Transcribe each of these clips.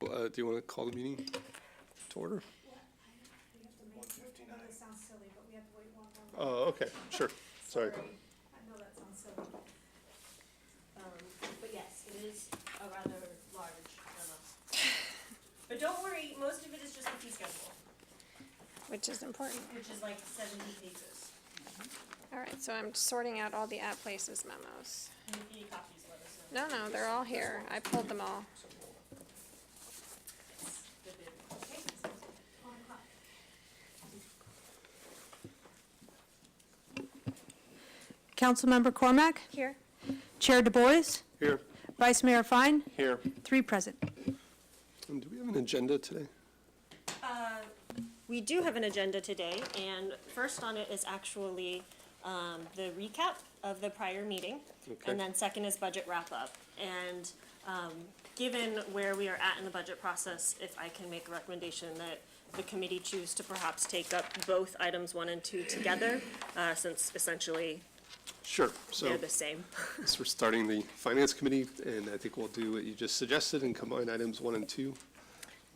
Do you want to call the meeting to order? That sounds silly, but we have to wait one more. Oh, okay, sure. Sorry. I know that sounds silly. But yes, it is a rather large memo. But don't worry, most of it is just the fee schedule, Which is important. which is like 70 pages. All right, so I'm sorting out all the at places memos. And if you need copies, let us know. No, they're all here. I pulled them all. The bid. Okay. Councilmember Cormack, Here. Chair Du Bois, Here. Vice Mayor Fine, Here. 3 present. And do we have an agenda today? We do have an agenda today, and first on it is actually the recap of the prior meeting. Okay. And then second is budget wrap-up. And given where we are at in the budget process, if I can make a recommendation that the committee choose to perhaps take up both items 1 and 2 together, since essentially Sure. So they're the same. we're starting the Finance Committee, and I think we'll do what you just suggested and combine items 1 and 2.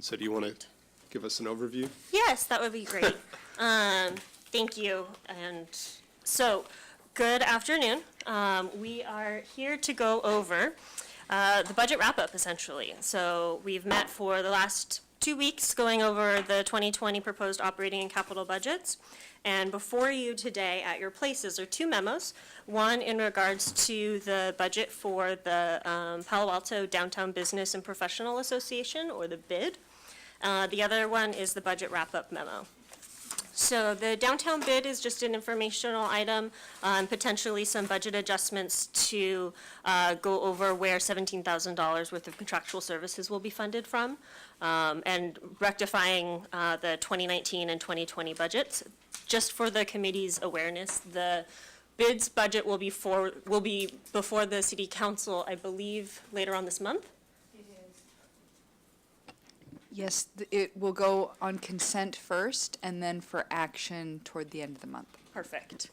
So do you want to give us an overview? Yes, that would be great. Thank you. And so, good afternoon. We are here to go over the budget wrap-up, essentially. So we've met for the last 2 weeks going over the 2020 proposed operating and capital budgets. And before you today at your places are 2 memos. One in regards to the budget for the Palo Alto Downtown Business and Professional Association, or the BID. The other one is the budget wrap-up memo. So the downtown bid is just an informational item, potentially some budget adjustments to go over where $17,000 worth of contractual services will be funded from, and rectifying the 2019 and 2020 budgets. Just for the committee's awareness, the bids budget will be before the city council, I believe, later on this month. Yes, it will go on consent first and then for action toward the end of the month. Perfect.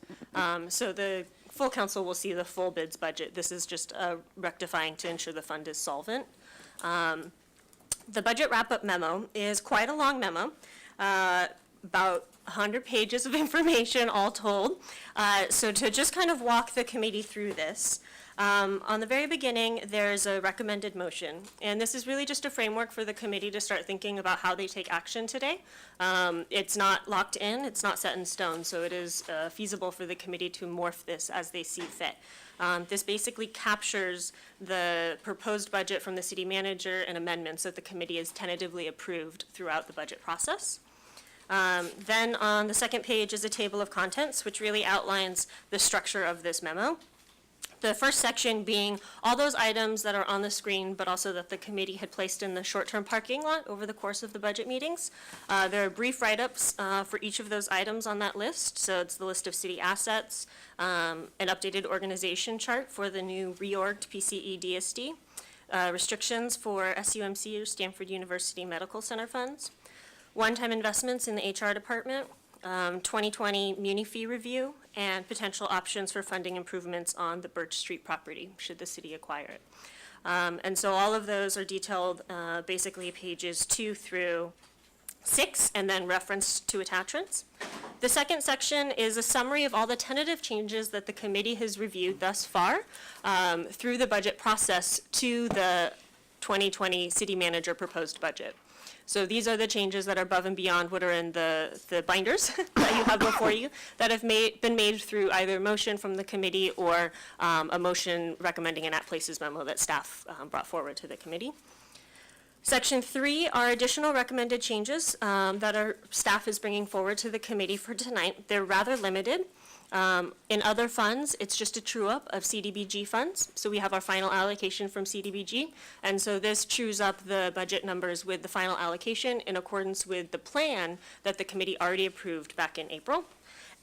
So the full council will see the full bids budget. This is just rectifying to ensure the fund is solvent. The budget wrap-up memo is quite a long memo, about 100 pages of information all told. So to just kind of walk the committee through this, on the very beginning, there's a recommended motion, and this is really just a framework for the committee to start thinking about how they take action today. It's not locked in, it's not set in stone, so it is feasible for the committee to morph this as they see fit. This basically captures the proposed budget from the city manager and amendments that the committee has tentatively approved throughout the budget process. Then on the second page is a table of contents, which really outlines the structure of this memo. The first section being all those items that are on the screen, but also that the committee had placed in the short-term parking lot over the course of the budget meetings. There are brief write-ups for each of those items on that list. So it's the list of city assets, an updated organization chart for the new reorged PCE DSD, restrictions for SUMC or Stanford University Medical Center funds, one-time investments in the HR department, 2020 muni fee review, and potential options for funding improvements on the Birch Street property, should the city acquire it. And so all of those are detailed basically pages 2 through 6, and then referenced to attachments. The second section is a summary of all the tentative changes that the committee has reviewed thus far through the budget process to the 2020 city manager proposed budget. So these are the changes that are above and beyond what are in the binders that you have before you, that have been made through either motion from the committee or a motion recommending an at-places memo that staff brought forward to the committee. Section 3 are additional recommended changes that our staff is bringing forward to the committee for tonight. They're rather limited. In other funds, it's just a true-up of CDBG funds. So we have our final allocation from CDBG. And so this trues up the budget numbers with the final allocation in accordance with the plan that the committee already approved back in April.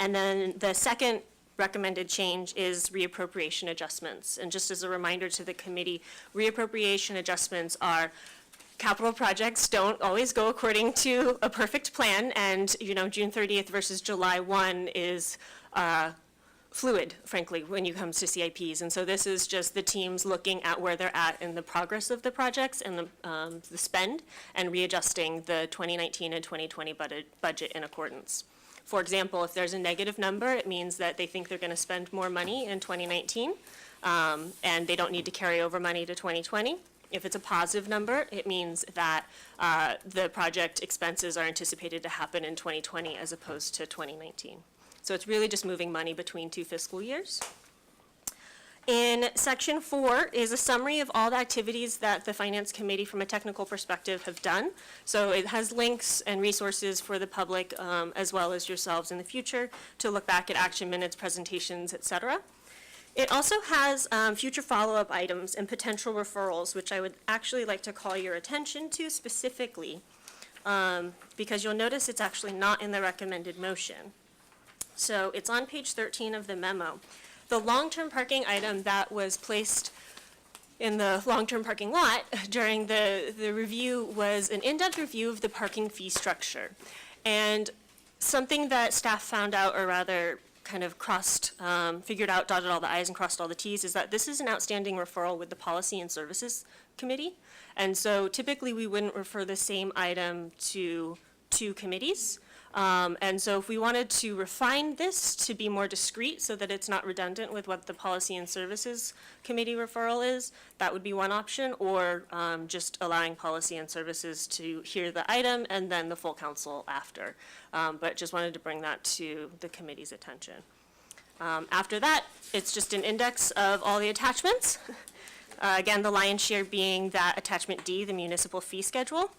And then the second recommended change is reappropriation adjustments. And just as a reminder to the committee, reappropriation adjustments are capital projects don't always go according to a perfect plan, and June 30th versus July 1 is fluid, frankly, when you come to CIPs. And so this is just the teams looking at where they're at in the progress of the projects and the spend, and readjusting the 2019 and 2020 budget in accordance. For example, if there's a negative number, it means that they think they're going to spend more money in 2019, and they don't need to carry over money to 2020. If it's a positive number, it means that the project expenses are anticipated to happen in 2020 as opposed to 2019. So it's really just moving money between 2 fiscal years. In section 4 is a summary of all the activities that the Finance Committee from a technical perspective have done. So it has links and resources for the public as well as yourselves in the future to look back at action minutes, presentations, et cetera. It also has future follow-up items and potential referrals, which I would actually like to call your attention to specifically, because you'll notice it's actually not in the recommended motion. So it's on page 13 of the memo. The long-term parking item that was placed in the long-term parking lot during the review was an in-depth review of the parking fee structure. And something that staff found out, or rather kind of figured out, dotted all the I's and crossed all the T's, is that this is an outstanding referral with the Policy and Services Committee. And so typically we wouldn't refer the same item to 2 committees. And so if we wanted to refine this to be more discrete so that it's not redundant with what the Policy and Services Committee referral is, that would be one option, or just allowing Policy and Services to hear the item and then the full council after. But just wanted to bring that to the committee's attention. After that, it's just an index of all the attachments. Again, the lion's share being that attachment D, the municipal fee schedule.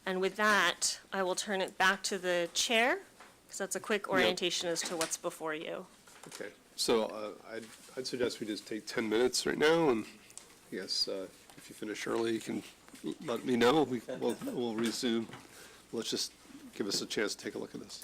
And with that, I will turn it back to the chair, because that's a quick orientation as to what's before you. Okay, so I'd suggest we just take 10 minutes right now, and I guess if you finish early, you can let me know. We'll resume. Let's just give us a chance to take a look at this.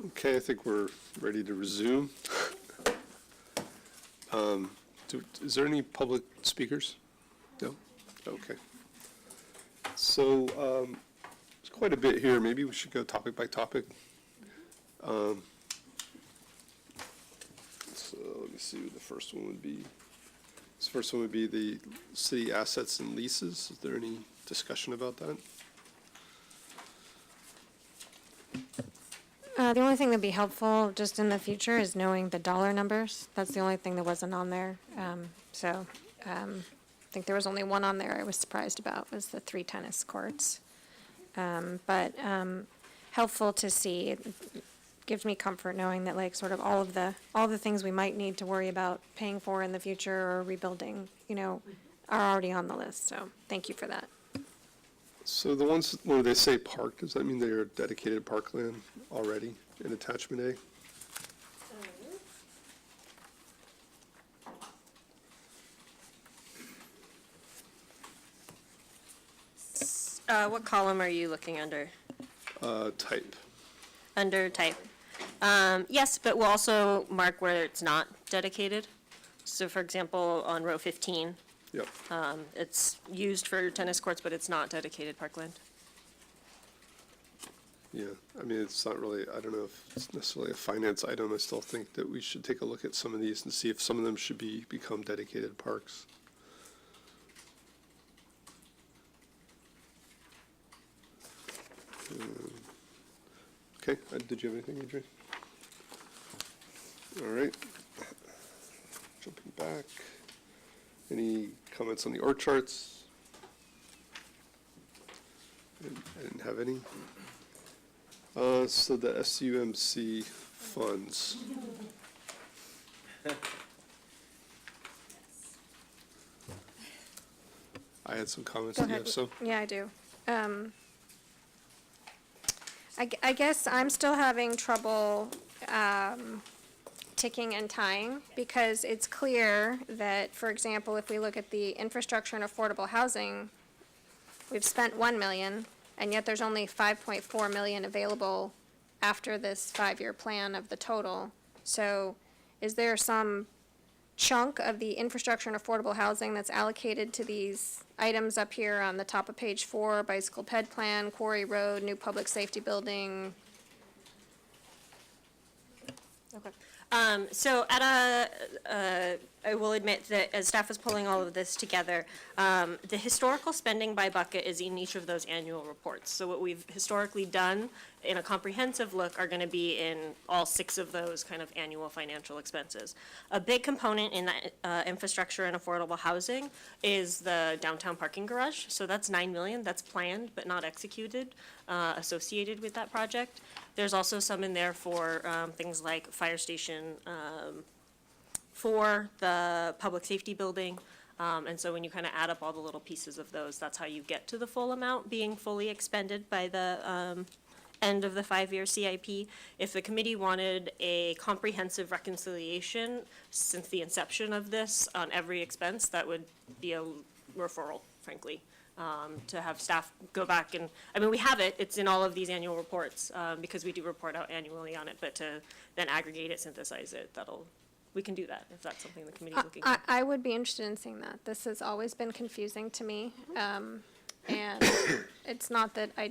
Okay, I think we're ready to resume. Is there any public speakers? No? Okay. So, there's quite a bit here. Maybe we should go topic by topic. So let me see what the first one would be. This first one would be the city assets and leases. Is there any discussion about that? The only thing that'd be helpful just in the future is knowing the dollar numbers. That's the only thing that wasn't on there. I think there was only one on there I was surprised about, was the 3 tennis courts. Helpful to see. It gives me comfort knowing that like sort of all the things we might need to worry about paying for in the future or rebuilding, are already on the list. So thank you for that. So the ones where they say park, does that mean they are dedicated parkland already in attachment A? What column are you looking under? Type. Under type. Yes, but we'll also mark where it's not dedicated. So for example, on row 15, Yep. it's used for tennis courts, but it's not dedicated parkland. Yeah, I mean, it's not really, I don't know if it's necessarily a finance item. I still think that we should take a look at some of these and see if some of them should become dedicated parks. Okay, did you have anything, Adrian? All right. Jumping back. Any comments on the org charts? I didn't have any. So the SUMC funds. I had some comments. Go Do you ahead. have some? Yeah, I do. I guess I'm still having trouble ticking and tying, because it's clear that, for example, if we look at the infrastructure and affordable housing, we've spent 1 million, and yet there's only 5.4 million available after this 5-year plan of the total. So is there some chunk of the infrastructure and affordable housing that's allocated to these items up here on the top of page 4, bicycle ped plan, quarry road, new public safety building? Okay. So I will admit that as staff is pulling all of this together, the historical spending by bucket is in each of those annual reports. So what we've historically done in a comprehensive look are going to be in all 6 of those kind of annual financial expenses. A big component in that infrastructure and affordable housing is the downtown parking garage. So that's 9 million. That's planned but not executed, associated with that project. There's also some in there for things like fire station, for the public safety building. And so when you kind of add up all the little pieces of those, that's how you get to the full amount being fully expended by the end of the 5-year CIP. If the committee wanted a comprehensive reconciliation since the inception of this on every expense, that would be a referral, frankly, to have staff go back and, I mean, we have it, it's in all of these annual reports, because we do report out annually on it, but to then aggregate it, synthesize it, we can do that if that's something the committee's looking for. I would be interested in seeing that. This has always been confusing to me. And it's not that I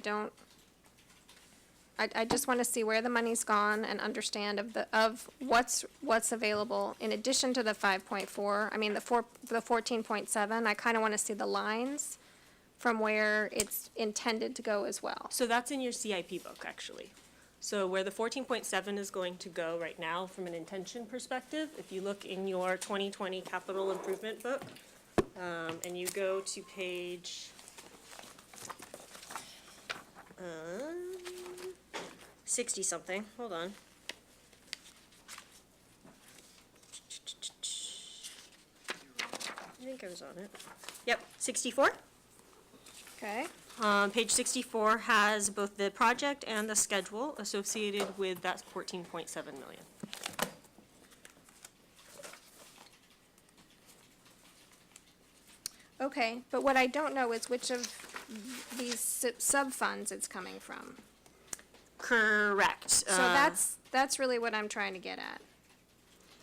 just want to see where the money's gone and understand of what's available in addition to the 5.4. I mean, the 14.7, I kind of want to see the lines from where it's intended to go as well. So that's in your CIP book, actually. So where the 14.7 is going to go right now from an intention perspective, if you look in your 2020 capital improvement book, and you go to page 60-something, hold on. I think I was on it. Yep, 64. Okay? Page 64 has both the project and the schedule associated with that 14.7 million. Okay, but what I don't know is which of these sub-funds it's coming from. Correct. So That's really what I'm trying to get at.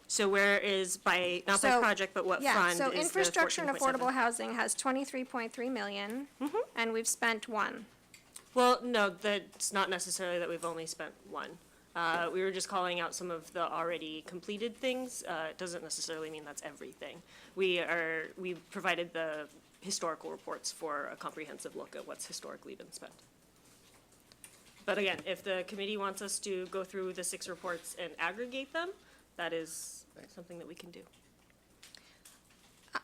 So where is by, not by So, project, but what Yeah, fund so is the infrastructure and 14.7? affordable housing has 23.3 million, and we've spent 1. Well, no, that's not necessarily that we've only spent one. We were just calling out some of the already completed things. It doesn't necessarily mean that's everything. We provided the historical reports for a comprehensive look at what's historically been spent. But again, if the committee wants us to go through the 6 reports and aggregate them, that is something that we can do.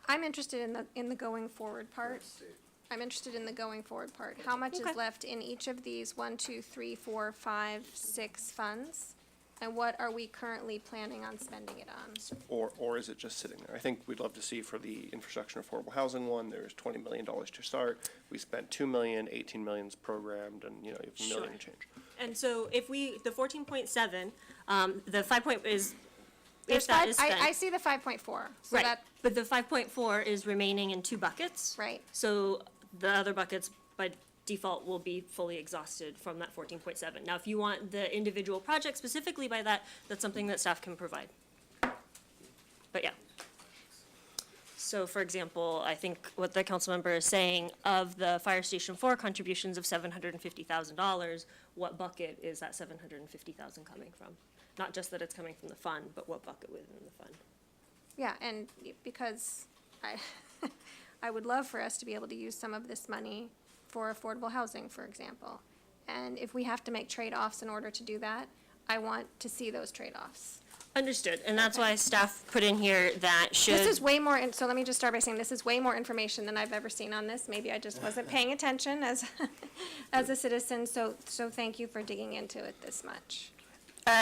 I'm interested in the going forward part. I'm interested in the going forward part. How much is Okay. left in each of these 1, 2, 3, 4, 5, 6 funds? And what are we currently planning on spending it on? Or is it just sitting there? I think we'd love to see for the infrastructure and affordable housing one, there's $20 million to start. We spent 2 million, 18 million's programmed, and, you know, you have a million Sure. and change. And so if the 14.7, the 5 point is, There's if that five, is spent. I see the 5.4, so Right, that, but the 5.4 is remaining in 2 buckets. right. So the other buckets by default will be fully exhausted from that 14.7. Now, if you want the individual project specifically by that, that's something that staff can provide. But yeah. So for example, I think what the council member is saying, of the Fire Station 4 contributions of $750,000, what bucket is that $750,000 coming from? Not just that it's coming from the fund, but what bucket within the fund? Yeah, and because I would love for us to be able to use some of this money for affordable housing, for example. And if we have to make trade-offs in order to do that, I want to see those trade-offs. Understood, and that's why staff put in here that should. This is way more, so let me just start by saying this is way more information than I've ever seen on this. Maybe I just wasn't paying attention as, as a citizen, so thank you for digging into it this much.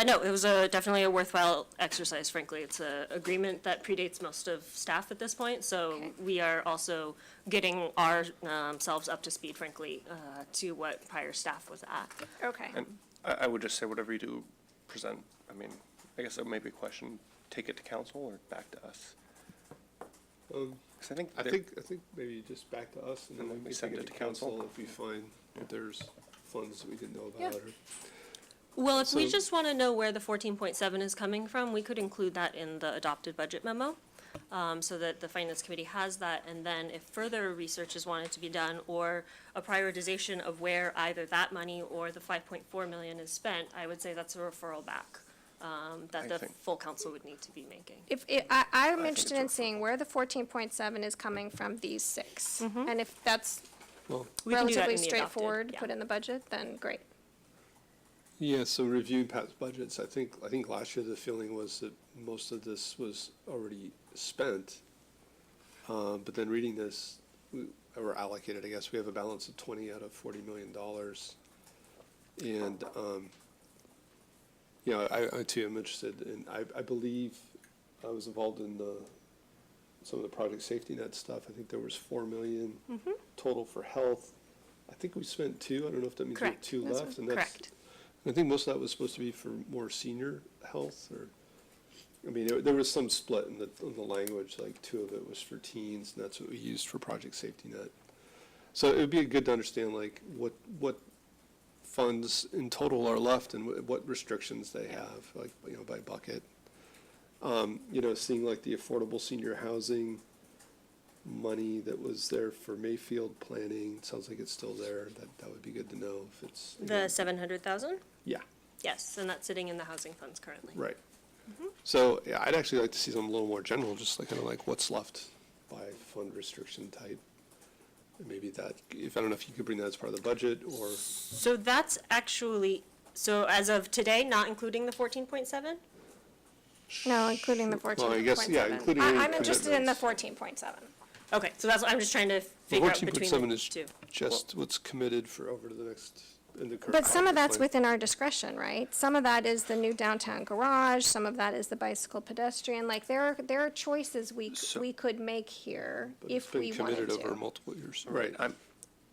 No, it was definitely a worthwhile exercise, frankly. It's an agreement that predates most of staff at this point, so Okay. we are also getting ourselves up to speed, frankly, to what prior staff was at. Okay. And I would just say whatever you do present, I mean, I guess that may be a question, take it to council or back to us? 'Cause I think. I there- think maybe just back to us, and then And we then can we send take it it to to council. council if we find that there's funds that we didn't know Yeah. about, or. Well, if we So- just want to know where the 14.7 is coming from, we could include that in the adopted budget memo, so that the finance committee has that, and then if further research is wanted to be done, or a prioritization of where either that money or the 5.4 million is spent, I would say that's a referral back, that I the think- full council would need to be making. I'm think interested it's in a- seeing where the 14.7 is coming from these 6. And if that's Well, We can do that relatively in the adopted, straightforward, yeah. put in the budget, then great. yeah, so reviewing past budgets, I think last year the feeling was that most of this was already spent. But then reading this, or allocated, I guess, we have a balance of 20 out of $40 million. And, you know, I too am interested, and I believe I was involved in some of the project safety net stuff. I think there was 4 million total for health. I think we spent 2, I don't know if that means we have Correct. 2 That's left, and that's. Correct. I think most of that was supposed to be for more senior health, or, I mean, there was some split in the language, like 2 of it was for teens, and that's what we used for Project Safety Net. So it would be good to understand, like, what funds in total are left and what restrictions they have, like, you know, by bucket. You know, seeing like the affordable senior housing money that was there for Mayfield planning, sounds like it's still there, that would be good to know if it's. The 700,000? Yeah. Yes, and that's sitting in the housing funds currently. Right. So, yeah, I'd actually like to see something a little more general, just like kind of like what's left by fund restriction type. And maybe that, I don't know if you could bring that as part of the budget, or, So that's actually, so as of today, not including the 14.7? No, including the 14.7. Well, I guess, yeah, including any I'm interested in the commitments. 14.7. Okay, so that's what I'm just trying to figure out between 14.7 the is two. just what's committed for over to the next, in the current. But some of that's plan. within our discretion, right? Some of that is the new downtown garage, some of that is the bicycle pedestrian, like there are choices So- we could make here But it's if we been wanted committed over to. multiple years. Right,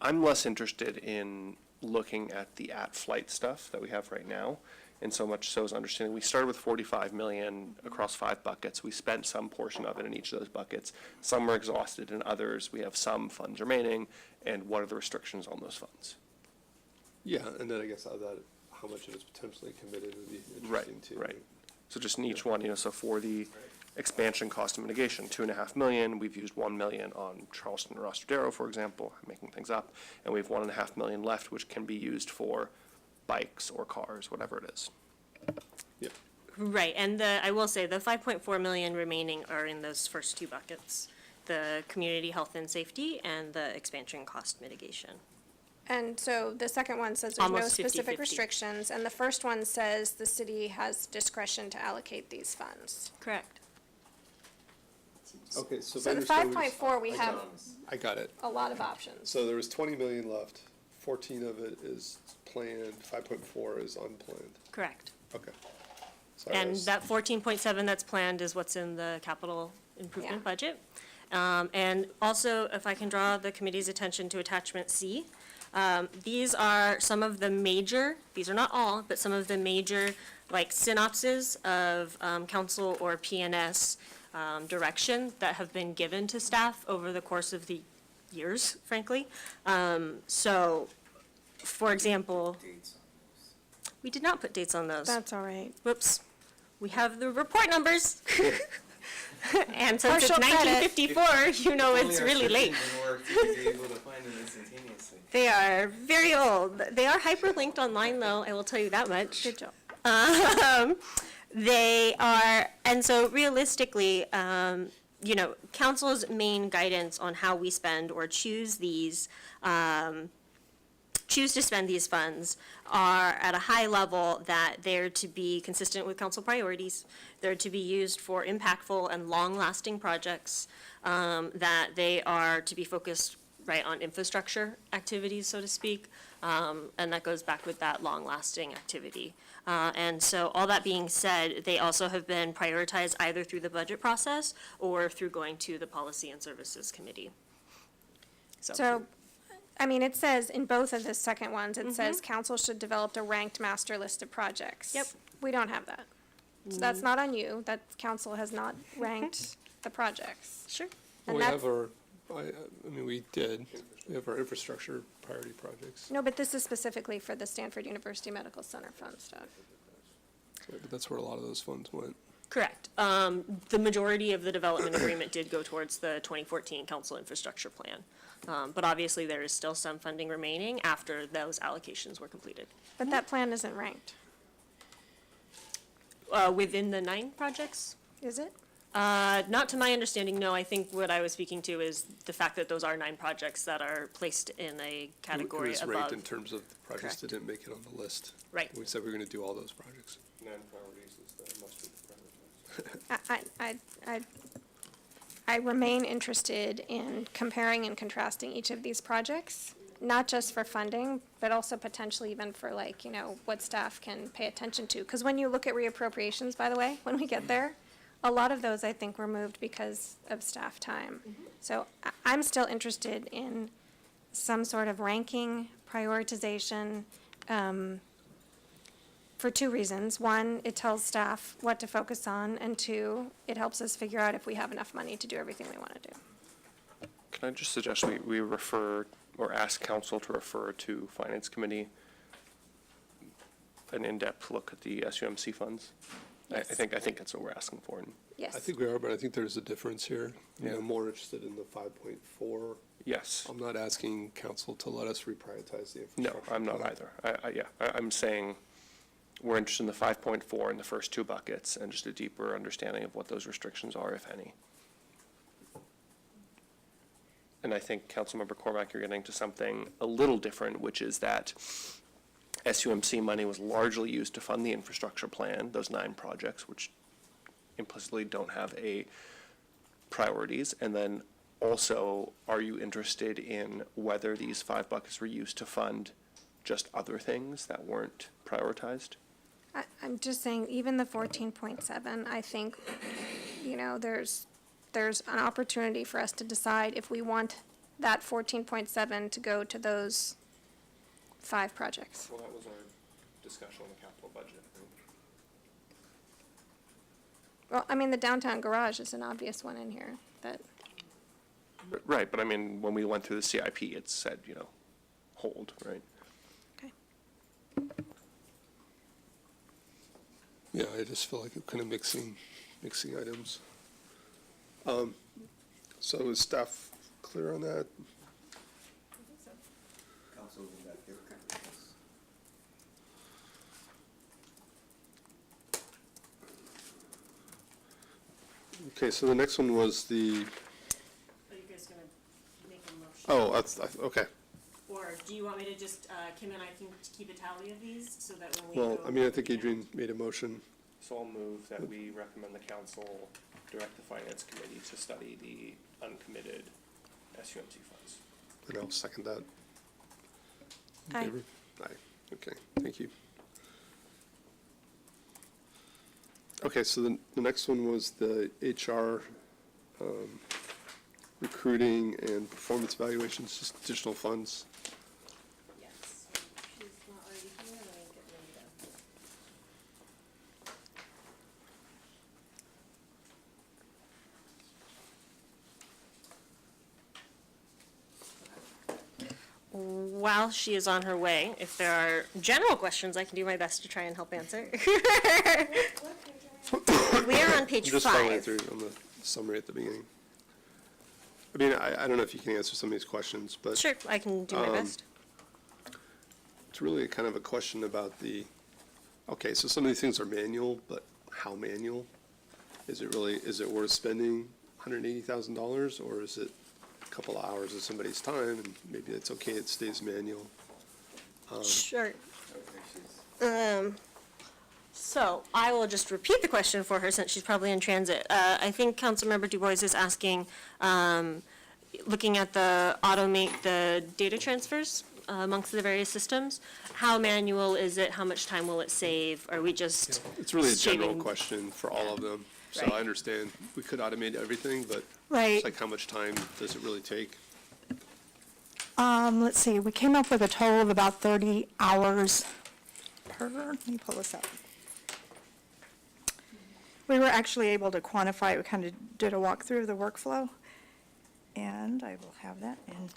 I'm less interested in looking at the at-flight stuff that we have right now, and so much so as understanding, we started with 45 million across 5 buckets. We spent some portion of it in each of those buckets. Some are exhausted, and others, we have some funds remaining, and what are the restrictions on those funds? Yeah, and then I guess out of that, how much of it's potentially committed would be Right, interesting too. right. So just in each one, so for the expansion cost of mitigation, 2.5 million, we've used 1 million on Charleston or Ostradero, for example, I'm making things up, and we have 1.5 million left, which can be used for bikes or cars, whatever it is. Yep. Right, and I will say, the 5.4 million remaining are in those first two buckets, the community health and safety and the expansion cost mitigation. And so the second one says there's no Almost 50-50. specific restrictions, and the first one says the city has discretion to allocate these funds. Correct. Okay, so. So the if I understand, 5.4, we have I got it. a lot of options. So there was 20 million left, 14 of it is planned, 5.4 is unplanned. Correct. Okay. So I And was- that 14.7 that's planned is what's in the capital improvement Yeah. budget. And also, if I can draw the committee's attention to attachment C, these are some of the major, these are not all, but some of the major, like synopses of council or PNS direction that have been given to staff over the course of the years, frankly. So, for example, we did not put dates on those. That's all right. Whoops. We have the report numbers. And since it's Partial credit. 1954, you know it's really late. They are very old. They are hyperlinked online, though, I will tell you that much. Good job. They are, and so realistically, council's main guidance on how we spend or choose to spend these funds are at a high level that they're to be consistent with council priorities. They're to be used for impactful and long-lasting projects, that they are to be focused right on infrastructure activities, so to speak, and that goes back with that long-lasting activity. And so all that being said, they also have been prioritized either through the budget process or through going to the Policy and Services Committee. So, I mean, it says in both of the second ones, it says council should develop a ranked master list of projects. Yep. We don't have that. So that's not on you, that council has not ranked the projects. Sure. And We that's- have our, I mean, we did, we have our infrastructure priority projects, No, but this is specifically for the Stanford University Medical Center fund stuff. but that's where a lot of those funds went. Correct. The majority of the development agreement did go towards the 2014 council infrastructure plan. But obviously, there is still some funding remaining after those allocations were completed. But that plan isn't ranked, Within the 9 projects? is it? Not to my understanding, no. I think what I was speaking to is the fact that those are 9 projects that are placed in a category It was ranked above. in terms of the projects that didn't make it on the list. Right. We said we were gonna do all those projects. 9 priorities is the must-do prioritized. I remain interested in comparing and contrasting each of these projects, not just for funding, but also potentially even for what staff can pay attention to. Because when you look at reappropriations, by the way, when we get there, a lot of those I think were moved because of staff time. So I'm still interested in some sort of ranking, prioritization, for 2 reasons. One, it tells staff what to focus on, and 2, it helps us figure out if we have enough money to do everything we want to do. Can I just suggest we refer, or ask council to refer to Finance Committee an in-depth look at the SUMC funds? I Yes. think that's what we're asking for. And Yes. I think we are, but I think there's a difference here. You know, Yeah. more interested in the 5.4. yes, I'm not asking council to let us reprioritize the no, infrastructure. I'm not plan. either. I'm saying we're interested in the 5.4 in the first 2 buckets and just a deeper understanding of what those restrictions are, if any. And I think, Councilmember Cormack, you're getting to something a little different, which is that SUMC money was largely used to fund the infrastructure plan, those 9 projects, which implicitly don't have priorities. And then also, are you interested in whether these 5 buckets were used to fund just other things that weren't prioritized? I'm just saying, even the 14.7, I think, there's an opportunity for us to decide if we want that 14.7 to go to those 5 projects. Well, that was our discussion on the capital budget. Well, I mean, the downtown garage is an obvious one in here, that, Right, but I mean, when we went through the CIP, it said, hold, right? okay. Yeah, I just feel like I'm kind of mixing items. So is staff clear on that? Council will back there. Okay, so the next one was the, Are you guys gonna make a motion? oh, okay. Or do you want me to just, Kim and I can keep a tally of these so that when we Well, go I mean, I over think the Adrian made a motion. So I'll move that we recommend the council direct the finance committee to study the uncommitted SUMC funds. And I'll second that. In Aye. favor? Aye, okay, thank you. Okay, so the next one was the HR recruiting and performance evaluations, just additional funds. Yes, she's not already here, let me get Linda. While she is on her way, if there are general questions, I can do my best to try and help answer. We are on page Just following 5. through on the summary at the beginning. I mean, I don't know if you can answer some of these questions, but Sure, I can do my best. it's really kind of a question about okay, so some of these things are manual, but how manual? Is it worth spending $180,000, or is it a couple of hours of somebody's time, and maybe it's okay, it stays manual? Sure. So I will just repeat the question for her since she's probably in transit. I think Councilmember Du Bois is asking, looking at the automate the data transfers amongst the various systems, how manual is it? How much time will it save? Are we just It's really a general shaving- question for all of them. So Right. I understand we could automate everything, but Right. it's like, how much time does it really take? Let's see, we came up with a total of about 30 hours per, let me pull this up. We were actually able to quantify, we kind of did a walkthrough of the workflow, and I will have that in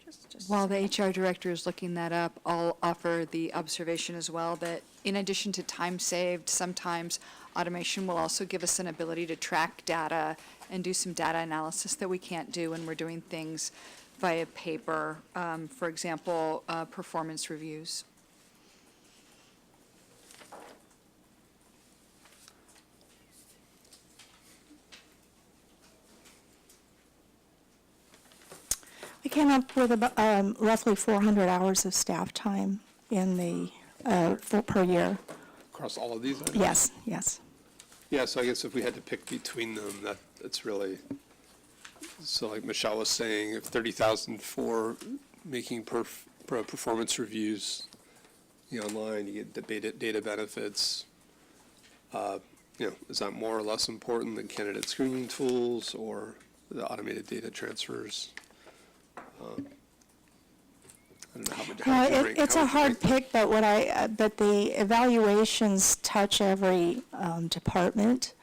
just. While the HR director is looking that up, I'll offer the observation as well that in addition to time saved, sometimes automation will also give us an ability to track data and do some data analysis that we can't do when we're doing things via paper. For example, performance reviews. We came up with about, roughly 400 hours of staff time in the, per year. Across all of these items? Yes, yes. Yeah, so I guess if we had to pick between them, that's really, so like Michelle was saying, if 30,000 for making performance reviews, online, you get the data benefits. Is that more or less important than candidate screening tools or the automated data transfers? I don't know how much. how would you rank- It's how a would you hard rank them? pick, but the evaluations touch every department,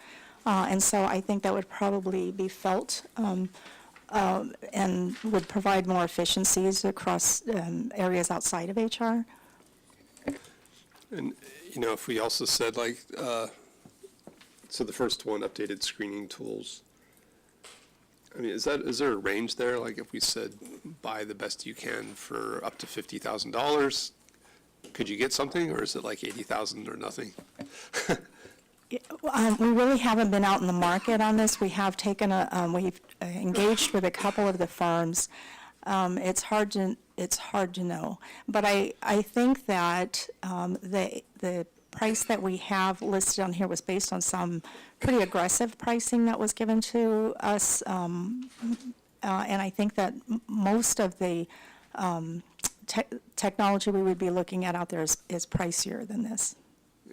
and so I think that would probably be felt and would provide more efficiencies across areas outside of HR. And, if we also said like, so the first one, updated screening tools. I mean, is there a range there? Like if we said buy the best you can for up to $50,000, could you get something, or is it like 80,000 or nothing? We really haven't been out in the market on this. We have taken we've engaged with a couple of the firms. It's hard to know. But I think that the price that we have listed on here was based on some pretty aggressive pricing that was given to us. And I think that most of the technology we would be looking at out there is pricier than this.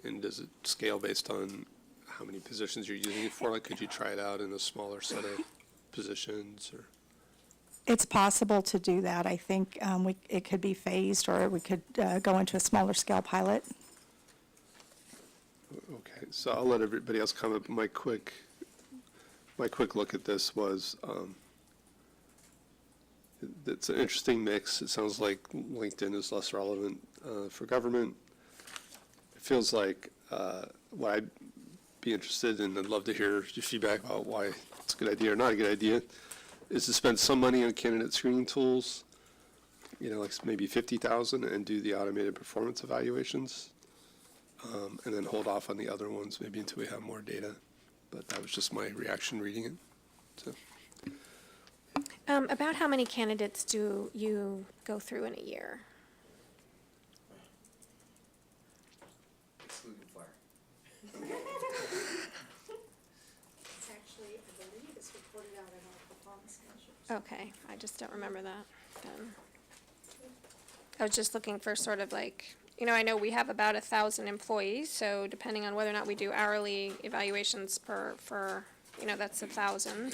And does it scale based on how many positions you're using it for? Like, could you try it out in a smaller set of positions, or? It's possible to do that. I think it could be phased, or we could go into a smaller scale pilot. Okay, so I'll let everybody else comment. My quick look at this was, it's an interesting mix. It sounds like LinkedIn is less relevant for government. It feels like what I'd be interested in, I'd love to hear your feedback about why it's a good idea or not a good idea, is to spend some money on candidate screening tools, like maybe 50,000, and do the automated performance evaluations, and then hold off on the other ones maybe until we have more data. But that was just my reaction reading it. So. About how many candidates do you go through in a year? It's actually, I believe it's reported out in our performance measures. Okay, I just don't remember that then. I was just looking for sort of like, I know we have about 1,000 employees, so depending on whether or not we do hourly evaluations for that's 1,000.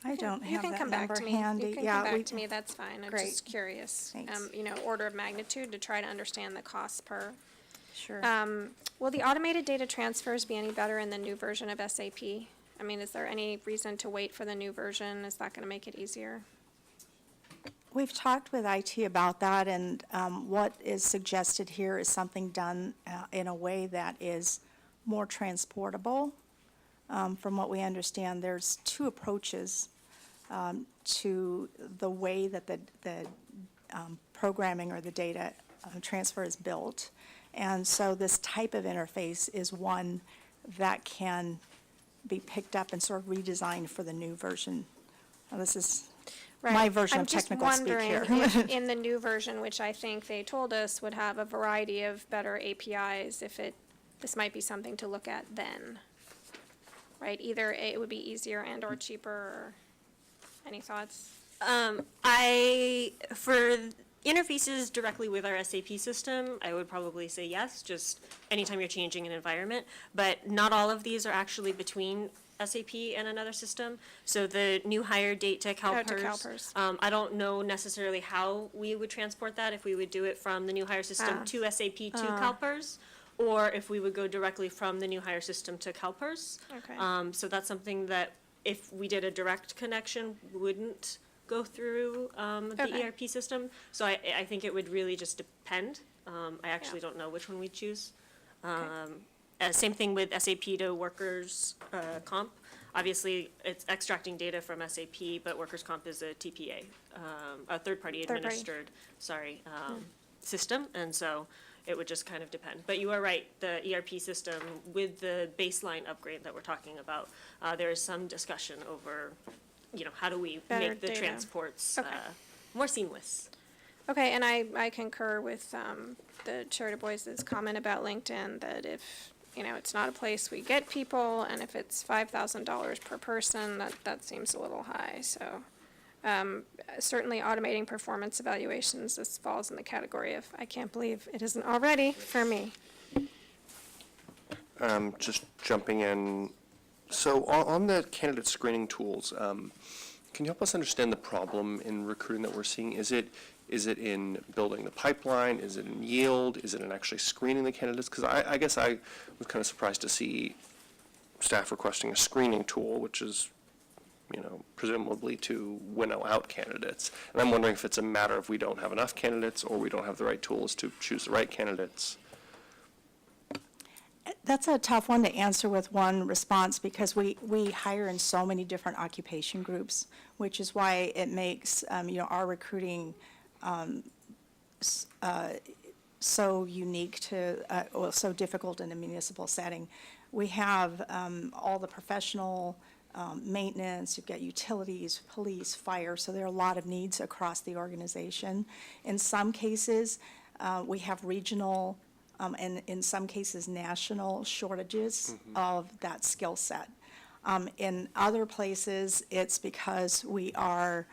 I don't You have can that come back number to me. handy. You can Yeah, come we- back to me, that's fine. I'm Great. just curious. Thanks. Order of magnitude to try to understand the cost per. Sure. Will the automated data transfers be any better in the new version of SAP? I mean, is there any reason to wait for the new version? Is that going to make it easier? We've talked with IT about that, and what is suggested here is something done in a way that is more transportable. From what we understand, there's two approaches to the way that the programming or the data transfer is built. And so this type of interface is one that can be picked up and sort of redesigned for the new version. Now, this is my Right. version of technical speak here. I'm just wondering if in the new version, which I think they told us would have a variety of better APIs, this might be something to look at then. Right, either it would be easier and or cheaper, or any thoughts? For interfaces directly with our SAP system, I would probably say yes, just anytime you're changing an environment. But not all of these are actually between SAP and another system. So the new hire date to CalPERS. to CalPERS. I don't know necessarily how we would transport that, if we would do it from the new hire system to SAP to CalPERS, or if we would go directly from the new hire system to CalPERS. Okay. So that's something that if we did a direct connection, wouldn't go through the Okay. ERP system. So I think it would really just depend. I actually don't know which one we'd choose. Same thing with SAP to workers' comp. Obviously, it's extracting data from SAP, but workers' comp is a TPA, a third-party Third-party. administered, system, and so it would just kind of depend. But you are right, the ERP system, with the baseline upgrade that we're talking about, there is some discussion over, how do we Better make the data. transports Okay. more seamless? Okay, and I concur with the Chair Du Bois's comment about LinkedIn, that if, it's not a place we get people, and if it's $5,000 per person, that seems a little high, so. Certainly automating performance evaluations, this falls in the category of, I can't believe it isn't already for me. Just jumping in, so on the candidate screening tools, can you help us understand the problem in recruiting that we're seeing? Is it in building the pipeline? Is it in yield? Is it in actually screening the candidates? Because I guess I was kind of surprised to see staff requesting a screening tool, which is, presumably to winnow out candidates. And I'm wondering if it's a matter of we don't have enough candidates or we don't have the right tools to choose the right candidates. That's a tough one to answer with one response, because we hire in so many different occupation groups, which is why it makes, our recruiting so unique so difficult in a municipal setting. We have all the professional maintenance, you've got utilities, police, fire, so there are a lot of needs across the organization. In some cases, we have regional, and in some cases, national shortages of that skill set. In other places, it's because we are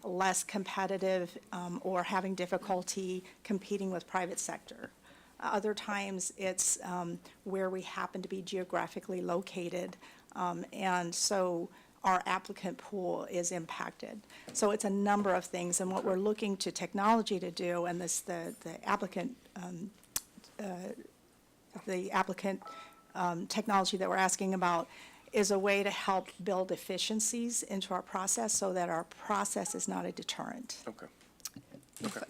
less competitive or having difficulty competing with private sector. Other times, it's where we happen to be geographically located. And so our applicant pool is impacted. So it's a number of things, and what we're looking to technology to do, and this, the applicant technology that we're asking about is a way to help build efficiencies into our process so that our process is not a deterrent. Okay.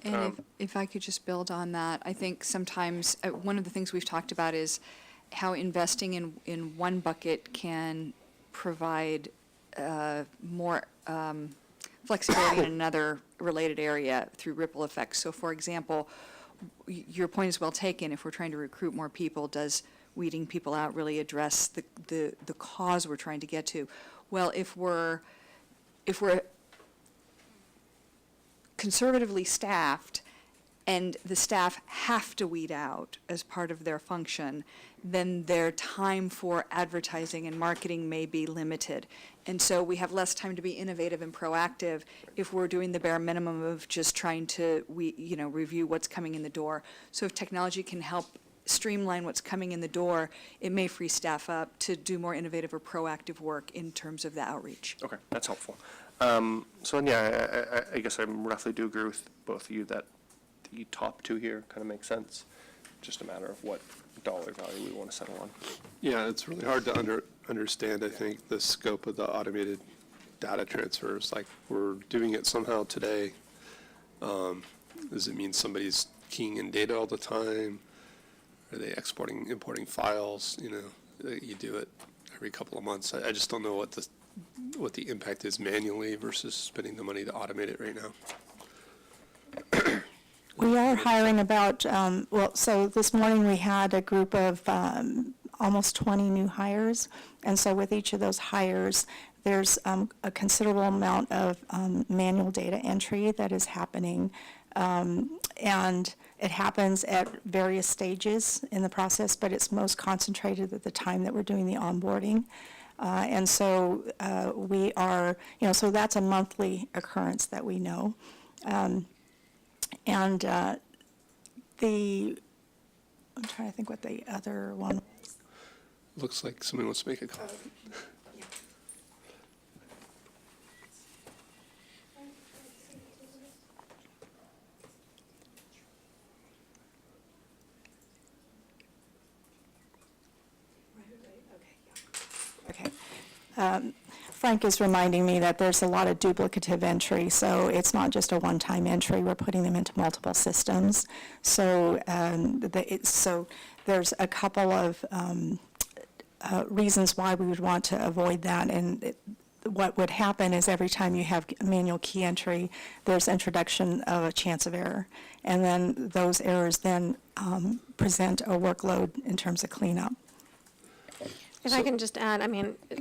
And if I could just build on that, I think sometimes, one of the things we've talked about is how investing in one bucket can provide more flexibility in another related area through ripple effects. So for example, your point is well taken. If we're trying to recruit more people, does weeding people out really address the cause we're trying to get to? Well, if we're conservatively staffed and the staff have to weed out as part of their function, then their time for advertising and marketing may be limited. And so we have less time to be innovative and proactive if we're doing the bare minimum of just trying to, review what's coming in the door. So if technology can help streamline what's coming in the door, it may free staff up to do more innovative or proactive work in terms of the outreach. Okay, that's helpful. I guess I roughly do agree with both of you that the top two here kind of make sense. Just a matter of what dollar value we want to settle on. Yeah, it's really hard to understand, I think, the scope of the automated data transfers. Like, we're doing it somehow today. Does it mean somebody's keying in data all the time? Are they exporting, importing files? You do it every couple of months. I just don't know what the impact is manually versus spending the money to automate it right now. We are hiring about, so this morning we had a group of almost 20 new hires, and so with each of those hires, there's a considerable amount of manual data entry that is happening, and it happens at various stages in the process, but it's most concentrated at the time that we're doing the onboarding. And so we are, so that's a monthly occurrence that we know. I'm trying to think what the other one was. Looks like somebody wants to make a comment. Okay. Frank is reminding me that there's a lot of duplicative entry, so it's not just a one-time entry. We're putting them into multiple systems. So, so there's a couple of reasons why we would want to avoid that. And what would happen is every time you have manual key entry, there's introduction of a chance of error. And then those errors then present a workload in terms of cleanup. If I can just add,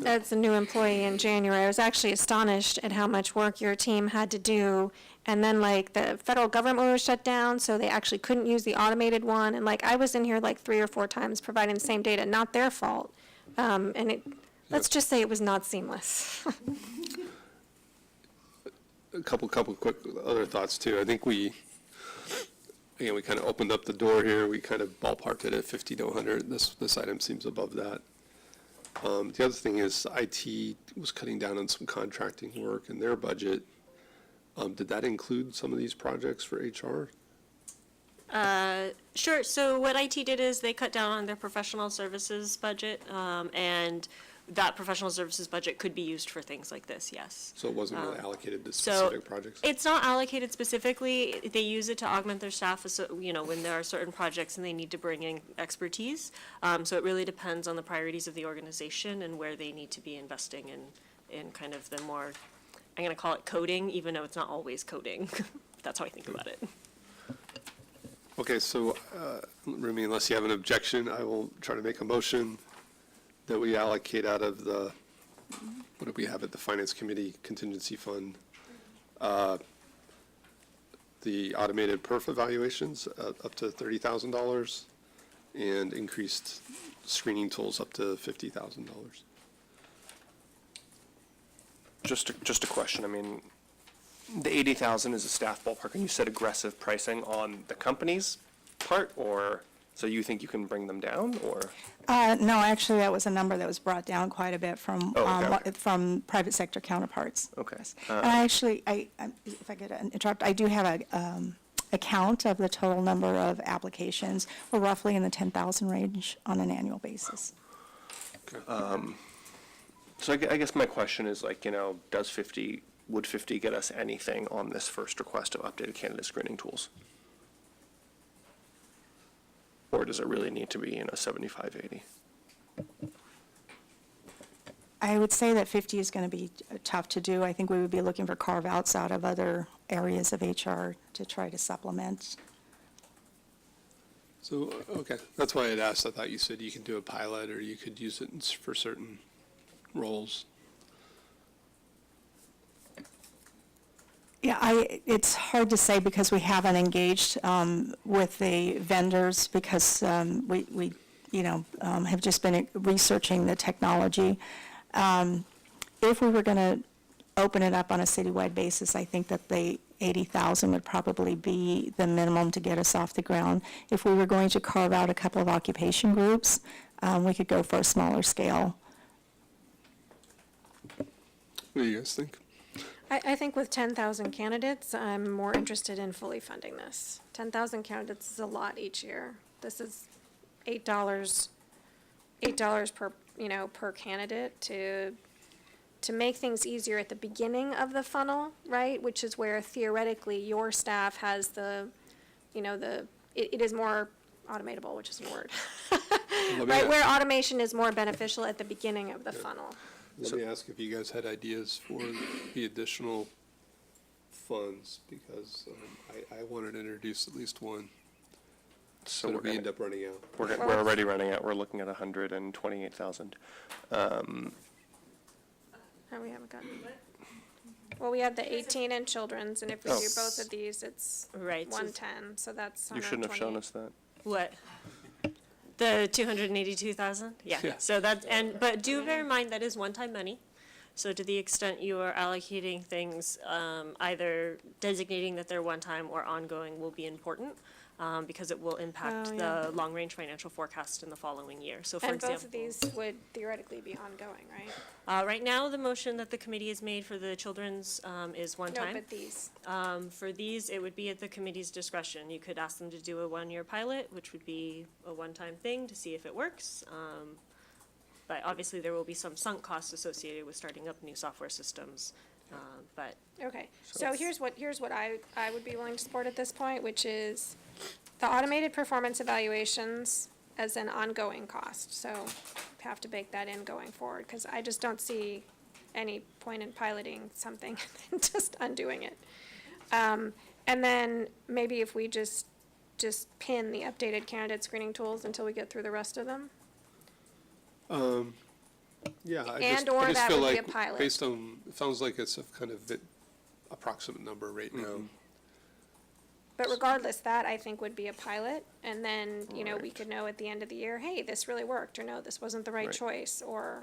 as a new employee in January, I was actually astonished at how much work your team had to do. And then, the federal government was shut down, so they actually couldn't use the automated one. And, I was in here, 3 or 4 times providing the same data, not their fault. Let's just say it was not seamless. A couple quick other thoughts, too. I think we kind of opened up the door here. We kind of ballparked it at 50 to 100. This item seems above that. The other thing is IT was cutting down on some contracting work in their budget. Did that include some of these projects for HR? Sure. So what IT did is they cut down on their professional services budget, and that professional services budget could be used for things like this, yes. So it wasn't really allocated to So specific projects? it's not allocated specifically. They use it to augment their staff, when there are certain projects and they need to bring in expertise. So it really depends on the priorities of the organization and where they need to be investing in kind of the more, I'm going to call it coding, even though it's not always coding. That's how I think about it. Okay, so, Rumi, unless you have an objection, I will try to make a motion that we allocate out of the, what do we have at the Finance Committee Contingency Fund, the automated perf evaluations up to $30,000 and increased screening tools up to $50,000. Just a question. The 80,000 is a staff ballpark, and you said aggressive pricing on the company's part, or So you think you can bring them down, or? No, actually, that was a number that was brought down quite a bit from, Oh, okay, okay. from private sector counterparts. Okay. Yes. And I actually, if I could interrupt, I do have a count of the total number of applications. We're roughly in the 10,000 range on an annual basis. So I guess my question is like, would 50 get us anything on this first request of updated candidate screening tools? Or does it really need to be, 75, 80? I would say that 50 is going to be tough to do. I think we would be looking for carve-outs out of other areas of HR to try to supplement. So, okay, that's why I'd asked. I thought you said you could do a pilot or you could use it for certain roles. Yeah, it's hard to say because we haven't engaged with the vendors because we have just been researching the technology. If we were going to open it up on a citywide basis, I think that the 80,000 would probably be the minimum to get us off the ground. If we were going to carve out a couple of occupation groups, we could go for a smaller scale. What do you guys think? I think with 10,000 candidates, I'm more interested in fully funding this. 10,000 candidates is a lot each year. This is $8 per, per candidate to make things easier at the beginning of the funnel, right? Which is where theoretically your staff has it is more automatable, which is a word. Right, where automation is more beneficial at the beginning of the funnel. Let me ask if you guys had ideas for the additional funds, because I wanted to introduce at least one, So so we end up running out. we're already running out. We're looking at 128,000. Oh, we haven't gotten. Well, we had the 18 in children's, and if we Oh. do both of these, it's Right, so 110, so that's You shouldn't have shown 128. us that. what? The 282,000? Yeah. Yeah, so that, but do bear in mind, that is one-time money. So to the extent you are allocating things, either designating that they're one-time or ongoing will be important, because it will impact Oh, yeah. the long-range financial forecast in the following year. So for And example. both of these would theoretically be ongoing, right? Right now, the motion that the committee has made for the children's is one No, time. but these. For these, it would be at the committee's discretion. You could ask them to do a one-year pilot, which would be a one-time thing to see if it works. But obviously, there will be some sunk costs associated with starting up new software systems. But Okay, so here's what I would be willing to support at this point, which is the automated performance evaluations as an ongoing cost. So have to bake that in going forward, because I just don't see any point in piloting something and just undoing it. And then maybe if we just pin the updated candidate screening tools until we get through the rest of them. Yeah, I And just or feel that would be a like, pilot. based on, it sounds like it's a kind of approximate number right now. But regardless, that I think would be a pilot, and then, we Right. could know at the end of the year, hey, this really worked, or no, this wasn't the right Right. choice, or,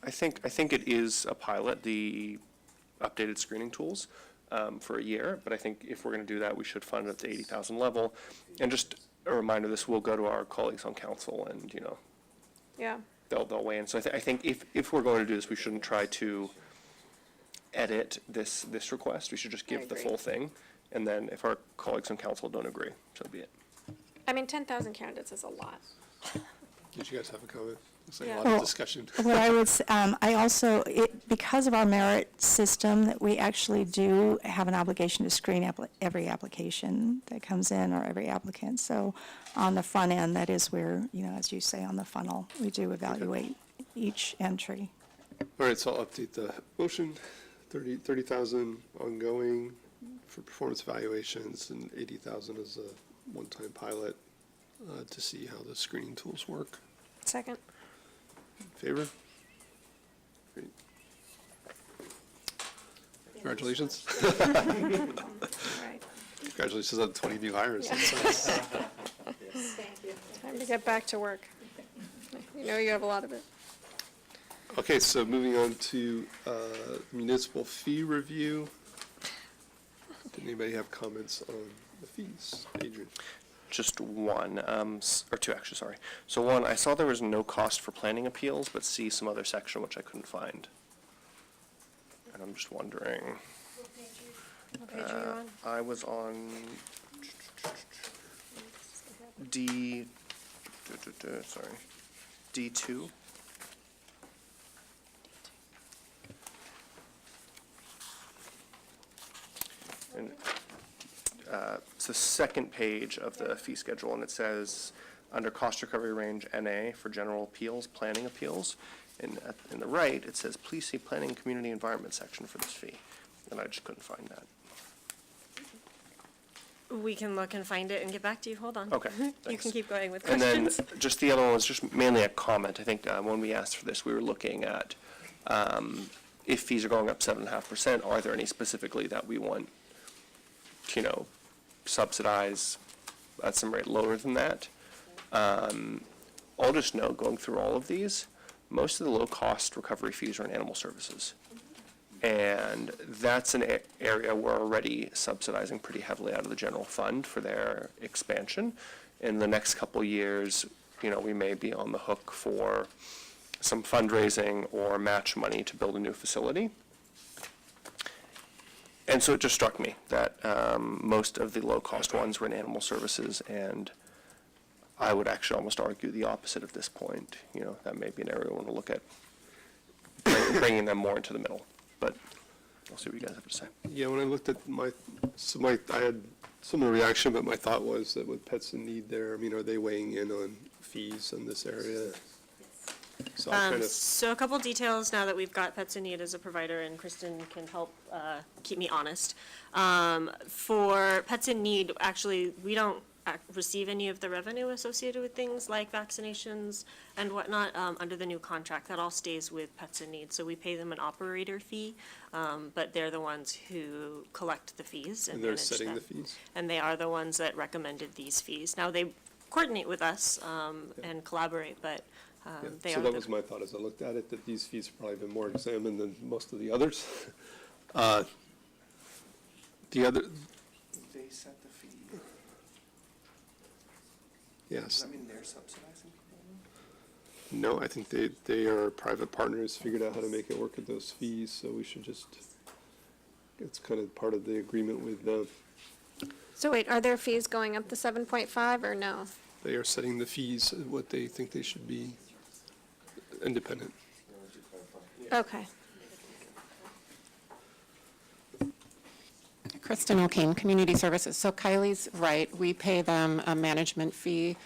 I think it is a pilot, the updated screening tools, for a year. But I think if we're going to do that, we should fund it at the 80,000 level. And just a reminder, this will go to our colleagues on council, and yeah. they'll weigh in. So I think if we're going to do this, we shouldn't try to edit this request. We should just give the agree. full thing. And then if our colleagues on council don't agree, so be it. I mean, 10,000 candidates is a lot. Did you guys have a comment? Looks like Yeah. a lot of Well, discussion. What I would, I also, because of our merit system, that we actually do have an obligation to screen every application that comes in or every applicant. So on the front end, that is where, as you say, on the funnel, we do evaluate each entry. All right, so I'll update the motion. 30,000 ongoing for performance evaluations and 80,000 as a one-time pilot to see how the screening tools work. Second. Favor? Great. Congratulations. Right. Congratulations on 20 new hires. Yeah. Thank you. Time to get back to work. You have a lot of it. Okay, so moving on to municipal fee review. Did anybody have comments on the fees, Adrian. Just one, or two actually, sorry. So one, I saw there was no cost for planning appeals, but see some other section which I couldn't find. And I'm just wondering, What page are you on? I was on D, sorry, D2. And it's the second page of the fee schedule, and it says, under cost recovery range NA for general appeals, planning appeals. And in the right, it says, please see planning and community environment section for this fee. And I just couldn't find that. We can look and find it and get back to you. Hold on. Okay, You thanks. can keep going with And then questions. just the other one was just mainly a comment. I think when we asked for this, we were looking at if fees are going up 7.5%, are there any specifically that we want, subsidize at some rate lower than that? I'll just note, going through all of these, most of the low-cost recovery fees are in animal services. And that's an area we're already subsidizing pretty heavily out of the general fund for their expansion. In the next couple years, we may be on the hook for some fundraising or match money to build a new facility. And so it just struck me that most of the low-cost ones were in animal services, and I would actually almost argue the opposite at this point. That may be an area we want to look at, bringing them more into the middle. But I'll see what you guys have to say. Yeah, when I looked at I had similar reaction, but my thought was that with Pets in Need there, are they weighing in on fees in this area? So I'll kind of, So a couple details now that we've got Pets in Need as a provider, and Kristen can help keep me honest. For Pets in Need, actually, we don't receive any of the revenue associated with things like vaccinations and whatnot under the new contract. That all stays with Pets in Need. So we pay them an operator fee, but they're the ones who collect the fees and and they're manage setting them. the fees? And they are the ones that recommended these fees. Now, they coordinate with us and collaborate, but Yeah. they So are that the. was my thought as I looked at it, that these fees have probably been more examined than most of the others. The other, They set the fee. yes. mean they're subsidizing people? No, I think they are private partners, figured out how to make it work at those fees, so we should just, it's kind of part of the agreement with them. So wait, are their fees going up to 7.5 or no? They are setting the fees at what they think they should be, independent. Okay. Kristen O'Kane, Community Services. So Kylie's right, we pay them a management fee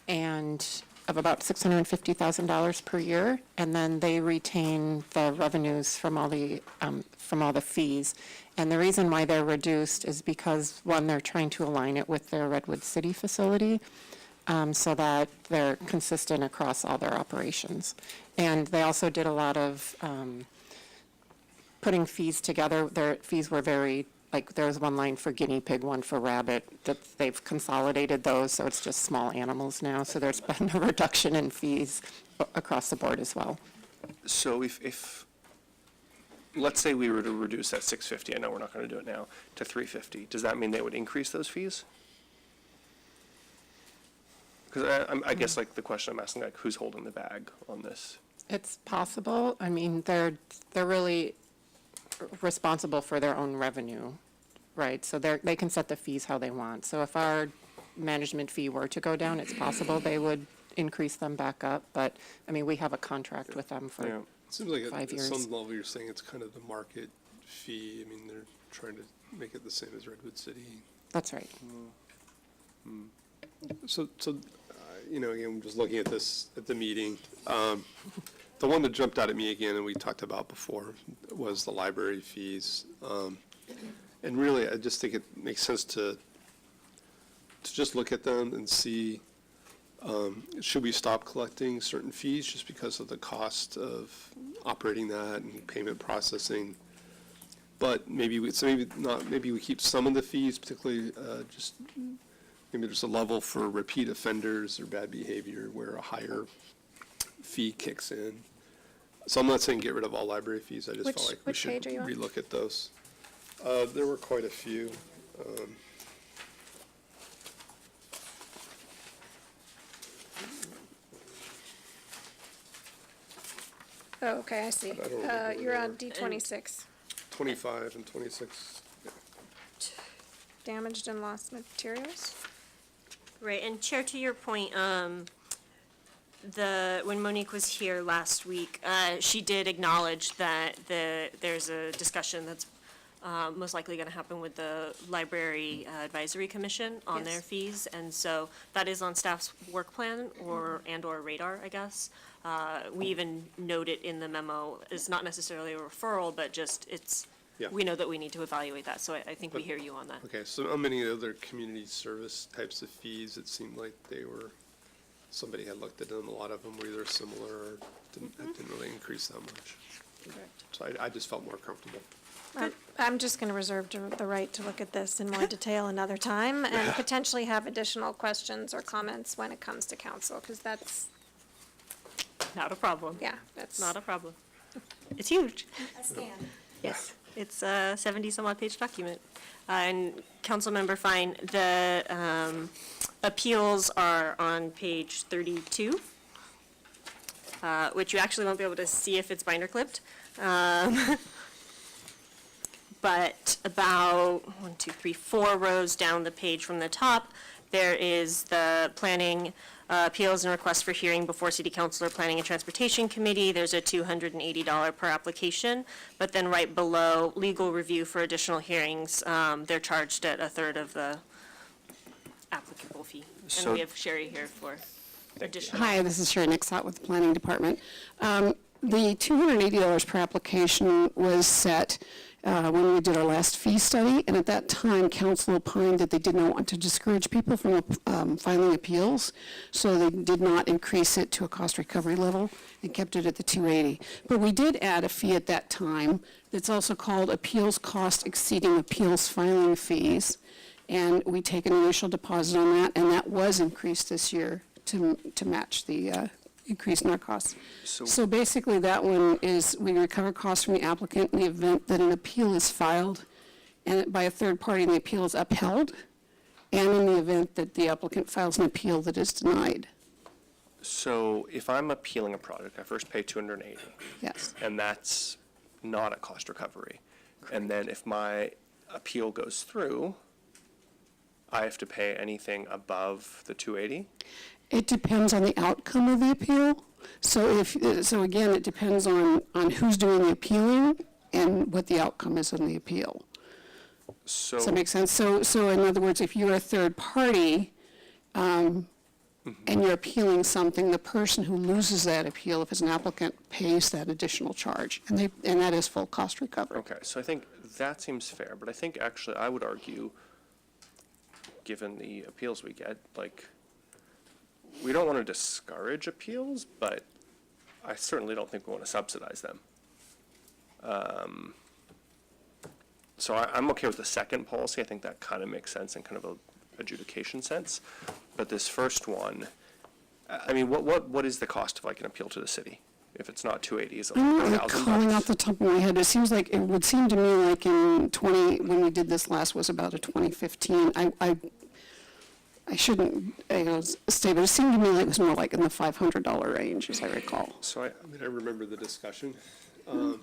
of about $650,000 per year, and then they retain the revenues from all the fees. And the reason why they're reduced is because, one, they're trying to align it with their Redwood City facility, so that they're consistent across all their operations. And they also did a lot of putting fees together. Their fees were very, there was one line for guinea pig, one for rabbit, that they've consolidated those, so it's just small animals now. So there's been a reduction in fees across the board as well. So if let's say we were to reduce that 650, I know we're not going to do it now, to 350, does that mean they would increase those fees? Because I guess the question I'm asking, who's holding the bag on this? It's possible. I mean, they're really responsible for their own revenue, right? So they can set the fees how they want. So if our management fee were to go down, it's possible they would increase them back up. But, I mean, we have a contract with them for It seems like 5 at years. some level you're saying it's kind of the market fee. I mean, they're trying to make it the same as Redwood City. That's right. So, again, I'm just looking at this, at the meeting. The one that jumped out at me again, and we talked about before, was the library fees. And really, I just think it makes sense to just look at them and see, should we stop collecting certain fees just because of the cost of operating that and payment processing? But maybe we keep some of the fees, particularly just maybe there's a level for repeat offenders or bad behavior where a higher fee kicks in. So I'm not saying get rid of all library fees, I just felt like we Which should page are you on? relook at those. There were quite a few. Oh, okay, I see. I don't remember where You're they on were. D26, 25 and 26. damaged and lost materials. Right, and Chair, to your point, when Monique was here last week, she did acknowledge that there's a discussion that's most likely gonna happen with the Library Advisory Commission on their Yes. fees, and so that is on staff's work plan and/or radar, I guess. We even note it in the memo, it's not necessarily a referral, but just Yeah. we know that we need to evaluate that, so I think we hear you on that. Okay, so on many other community service types of fees, it seemed like somebody had looked at them, a lot of them were either similar or didn't really increase that much. So I just felt more comfortable. I'm just going to reserve the right to look at this in more detail another time and potentially have additional questions or comments when it comes to council, because that's, Not a problem. yeah, that's. Not a problem. It's huge. I stand. Yes. It's a 70-some-odd page document. And Councilmember Fine, the appeals are on page 32, which you actually won't be able to see if it's binder clipped. But about 4 rows down the page from the top, there is the planning appeals and requests for hearing before City Council or Planning and Transportation Committee. There's a $280 per application. But then right below, legal review for additional hearings, they're charged at a third of the applicable fee. And So- we have Sherry here for additional. Hi, this is Sherry Nixot with the Planning Department. The $280 per application was set when we did our last fee study, and at that time, council opined that they did not want to discourage people from filing appeals, so they did not increase it to a cost recovery level and kept it at the $280. But we did add a fee at that time that's also called appeals cost exceeding appeals filing fees, and we take an initial deposit on that, and that was increased this year to match the increase in our costs. So basically, that one is, we recover costs from the applicant in the event that an appeal is filed and by a third party and the appeal is upheld, and in the event that the applicant files an appeal that is denied. So if I'm appealing a project, I first pay 280, Yes. and that's not a cost recovery. And then if my appeal goes through, I have to pay anything above the 280? It depends on the outcome of the appeal. So again, it depends on who's doing the appealing and what the outcome is on the appeal. So. Does that make sense? So in other words, if you're a third party, and you're appealing something, the person who loses that appeal, if it's an applicant, pays that additional charge, and that is full cost recovery. Okay, so I think that seems fair, but I think actually I would argue, given the appeals we get, like, we don't want to discourage appeals, but I certainly don't think we want to subsidize them. So I'm okay with the second policy. I think that kind of makes sense in kind of a adjudication sense. But this first one, I mean, what is the cost of like an appeal to the city? If it's not 280, is it I'm like not $1,000? recalling off the top of my head. It would seem to me like when we did this last was about a 2015. I shouldn't, say, but it seemed to me like it was more like in the $500 range, as I recall. So I mean, I remember the discussion, and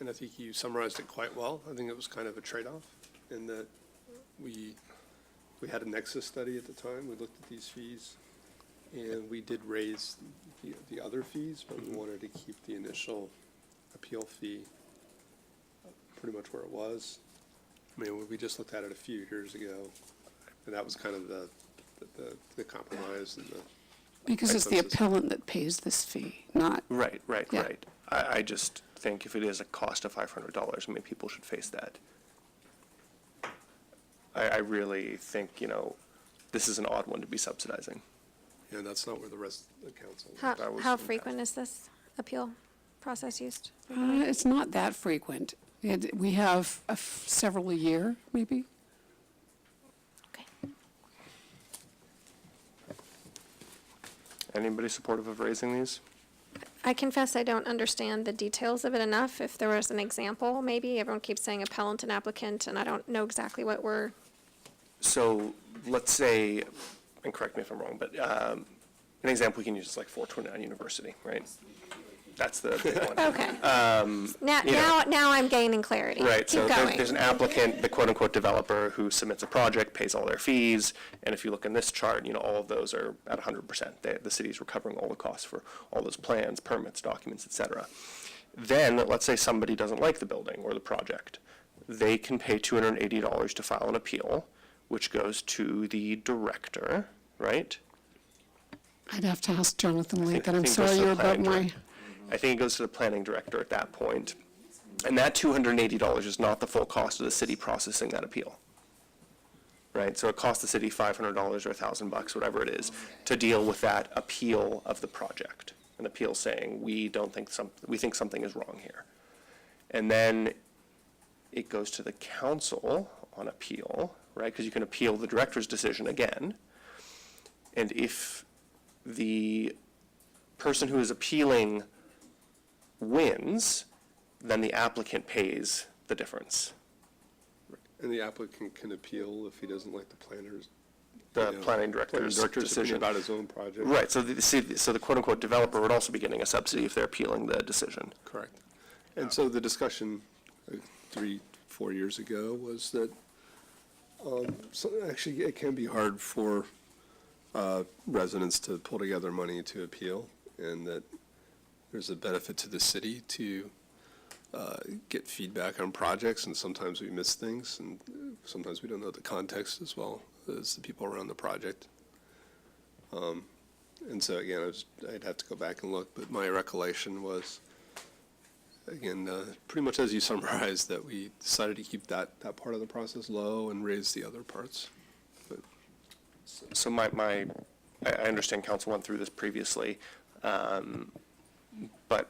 I think you summarized it quite well. I think it was kind of a trade-off in that we had a nexus study at the time. We looked at these fees, and we did raise the other fees, but we wanted to keep the initial appeal fee pretty much where it was. I mean, we just looked at it a few years ago, and that was kind of the compromise and the. Because it's the consensus. appellant that pays this fee, not, Right. Yeah. I just think if it is a cost of $500, I mean, people should face that. I really think, this is an odd one to be subsidizing. Yeah, that's not where the rest of the council. That was How in the frequent is this appeal process used? it's not that frequent. We have several a year, maybe. Okay. Anybody supportive of raising these? I confess I don't understand the details of it enough. If there was an example, maybe. Everyone keeps saying appellant and applicant, and I don't know exactly what we're, So let's say, and correct me if I'm wrong, but an example we can use is like 429 University, right? That's the big one. Okay. Now, you know. now I'm gaining clarity. Right, so Keep going. there's an applicant, the quote-unquote developer, who submits a project, pays all their fees, and if you look in this chart, all of those are at 100%. The city's recovering all the costs for all those plans, permits, documents, et cetera. Then, let's say somebody doesn't like the building or the project. They can pay $280 to file an appeal, which goes to the director, right? I'd have to ask Jonathan Lee, I that I'm think it goes sorry to the you're above planning my, director. I think it goes to the planning director at that point. And that $280 is not the full cost of the city processing that appeal. Right, so it costs the city $500 or $1,000, whatever it is, to deal with that appeal of the project. An appeal saying, we think something is wrong here. And then it goes to the council on appeal, right, because you can appeal the director's decision again. And if the person who is appealing wins, then the applicant pays the difference. And the applicant can appeal if he doesn't like the planner's. The planning director's opinion decision. about his own project. Right, so the quote-unquote developer would also be getting a subsidy if they're appealing the decision. Correct. And so the discussion 3-4 years ago was that, so actually, it can be hard for residents to pull together money to appeal, and that there's a benefit to the city to get feedback on projects, and sometimes we miss things, and sometimes we don't know the context as well as the people around the project. And so, again, I'd have to go back and look, but my recollection was, again, pretty much as you summarized, that we decided to keep that part of the process low and raise the other parts. But So I understand council went through this previously, but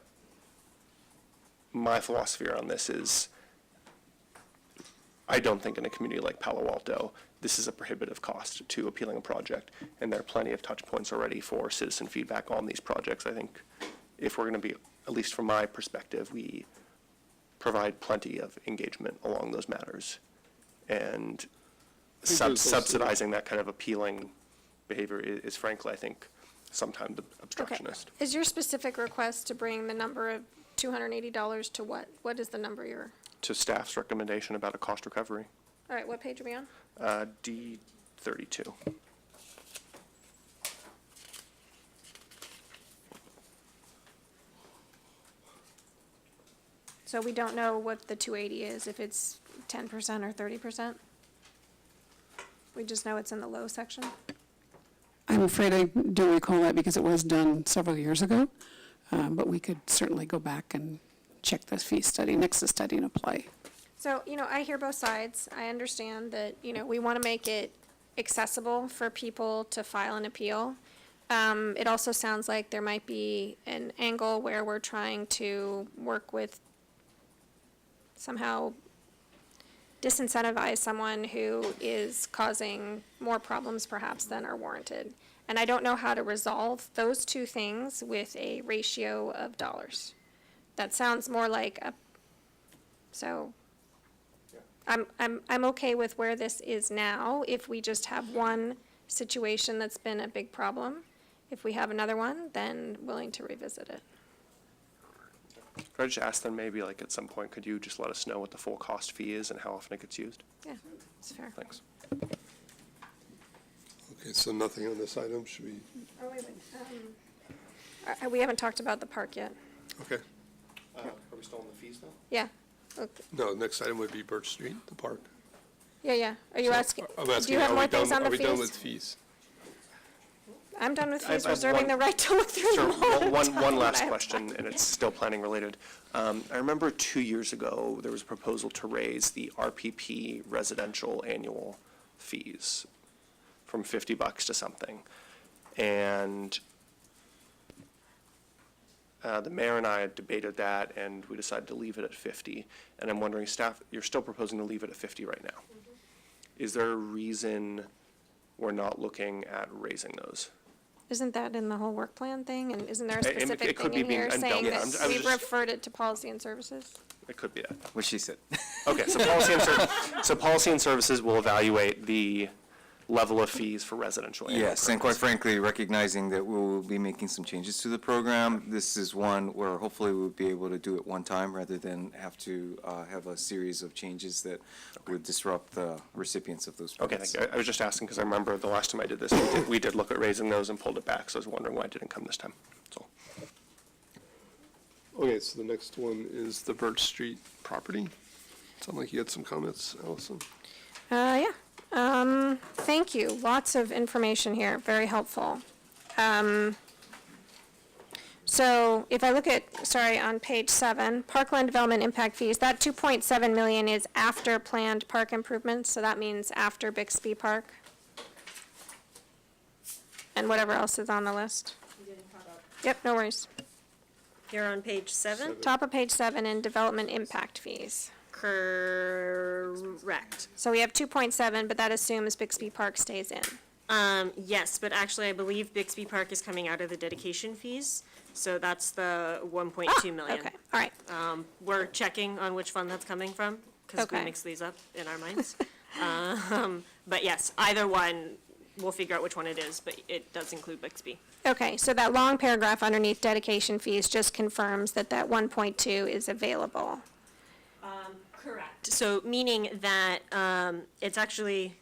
my philosophy around this is, I don't think in a community like Palo Alto, this is a prohibitive cost to appealing a project, and there are plenty of touch points already for citizen feedback on these projects. I think if we're going to be, at least from my perspective, we provide plenty of engagement along those matters. And think there's also- subsidizing that kind of appealing behavior is frankly, I think, sometimes Okay. obstructionist. Is your specific request to bring the number of $280 to what? What is the number you're, To staff's recommendation about a cost recovery, all right, what page are we on? D32. So we don't know what the 280 is, if it's 10% or 30%? We just know it's in the low section? I'm afraid I don't recall that because it was done several years ago. But we could certainly go back and check this fee study, nexus study and apply. So, I hear both sides. I understand that, we want to make it accessible for people to file an appeal. It also sounds like there might be an angle where we're trying to work with, somehow disincentivize someone who is causing more problems perhaps than are warranted. And I don't know how to resolve those two things with a ratio of dollars. That sounds more like so I'm okay with where this is now, if we just have one situation that's been a big problem. If we have another one, then willing to revisit it. Could I just ask them maybe, like, at some point, could you just let us know what the full cost fee is and how often it gets used? Yeah, it's fair. Thanks. Okay, so nothing on this item, should we, Oh, wait. We haven't talked about the park yet. okay. Are we still on the fees though? Yeah. Okay. No, next item would be Birch Street, the park. Yeah. Are you So, asking, I'm do asking, you have are we more things done- on the Are we done with fees? fees? I'm done with I fees, have reserving one- the right to look through Sure, them all the one time. last I have question, and it's still planning related. I remember 2 years ago, there was a proposal to raise the RPP residential annual fees from $50 to something. And the mayor and I had debated that, and we decided to leave it at 50. And I'm wondering, staff, you're still proposing to leave it at 50 right now. Is there a reason we're not looking at raising those? Isn't that in the whole work plan thing? And isn't there a And it specific could thing be in being here saying undealt with. that I was we've just- referred it to policy and services? It could be that. What she said. Okay, so policy and services will evaluate the level of fees for residential annual Yes, and quite permits. frankly, recognizing that we will be making some changes to the program, this is one where hopefully we'll be able to do it one time rather than have to have a series of changes that would disrupt the recipients of those Okay, permits. thank you. I was just asking because I remember the last time I did this, we did look at raising those and pulled it back, so I was wondering why it didn't come this time. So, Okay, so the next one is the Birch Street property. Sound like you had some comments, Allison? Yeah. Thank you. Lots of information here. Very helpful. So if I look at, on page 7, parkland development impact fees, that 2.7 million is after planned park improvements, so that means after Bixby Park. And whatever else is on the list. Yep, no worries. You're on page 7? Top of page 7 in development impact fees. Correct. So we have 2.7, but that assumes Bixby Park stays in. Yes, but actually, I believe Bixby Park is coming out of the dedication fees, so that's the 1.2 million. Okay, all right. We're checking on which fund that's coming from, because we Okay. mix these up in our minds. But yes, either one, we'll figure out which one it is, but it does include Bixby. Okay, so that long paragraph underneath dedication fees just confirms that that 1.2 is available. Correct. So meaning that it's actually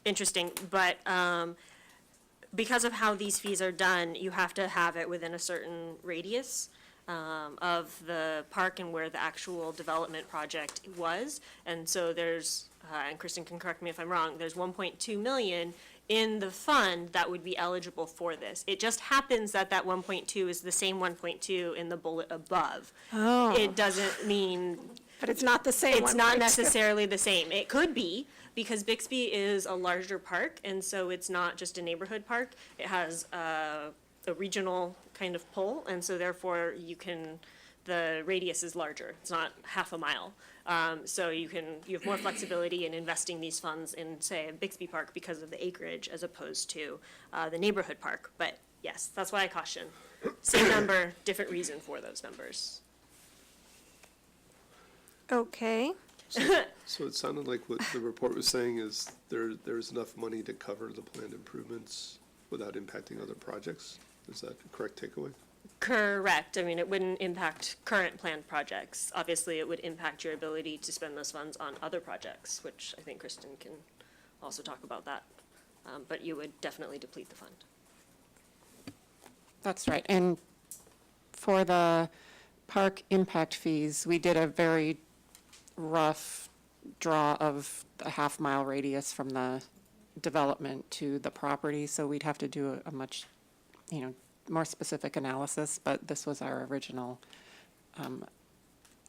interesting, but because of how these fees are done, you have to have it within a certain radius of the park and where the actual development project was. And so there's, and Kristen can correct me if I'm wrong, there's 1.2 million in the fund that would be eligible for this. It just happens that that 1.2 is the same 1.2 in the bullet above. Oh. It doesn't mean But it's not the same it's not 1.2. necessarily the same. It could be, because Bixby is a larger park, and so it's not just a neighborhood park. It has a regional kind of pull, and so therefore the radius is larger. It's not half a mile. So you have more flexibility in investing these funds in, say, a Bixby Park because of the acreage as opposed to the neighborhood park. But yes, that's why I caution. Same number, different reason for those numbers. Okay, So it sounded like what the report was saying is there's enough money to cover the planned improvements without impacting other projects? Is that the correct takeaway? Correct. I mean, it wouldn't impact current planned projects. Obviously, it would impact your ability to spend those funds on other projects, which I think Kristen can also talk about that. But you would definitely deplete the fund. That's right. And for the park impact fees, we did a very rough draw of a half-mile radius from the development to the property, so we'd have to do a much, more specific analysis, but this was our original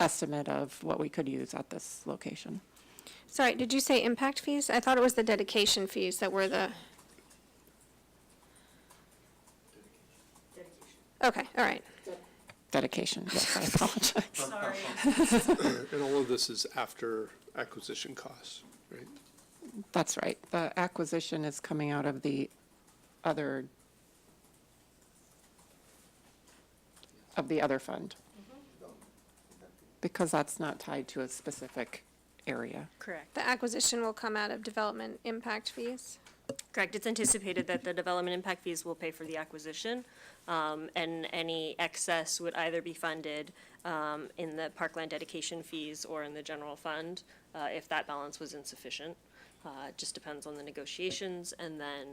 estimate of what we could use at this location. sorry, did you say impact fees? I thought it was the dedication fees that were the. Okay, all right. Dedication, yes, I apologize. Sorry. And all of this is after acquisition costs, right? That's right. The acquisition is coming out of the other fund. Because that's not tied to a specific area. Correct. The acquisition will come out of development impact fees. Correct. It's anticipated that the development impact fees will pay for the acquisition, and any excess would either be funded in the parkland dedication fees or in the general fund, if that balance was insufficient. It just depends on the negotiations, and then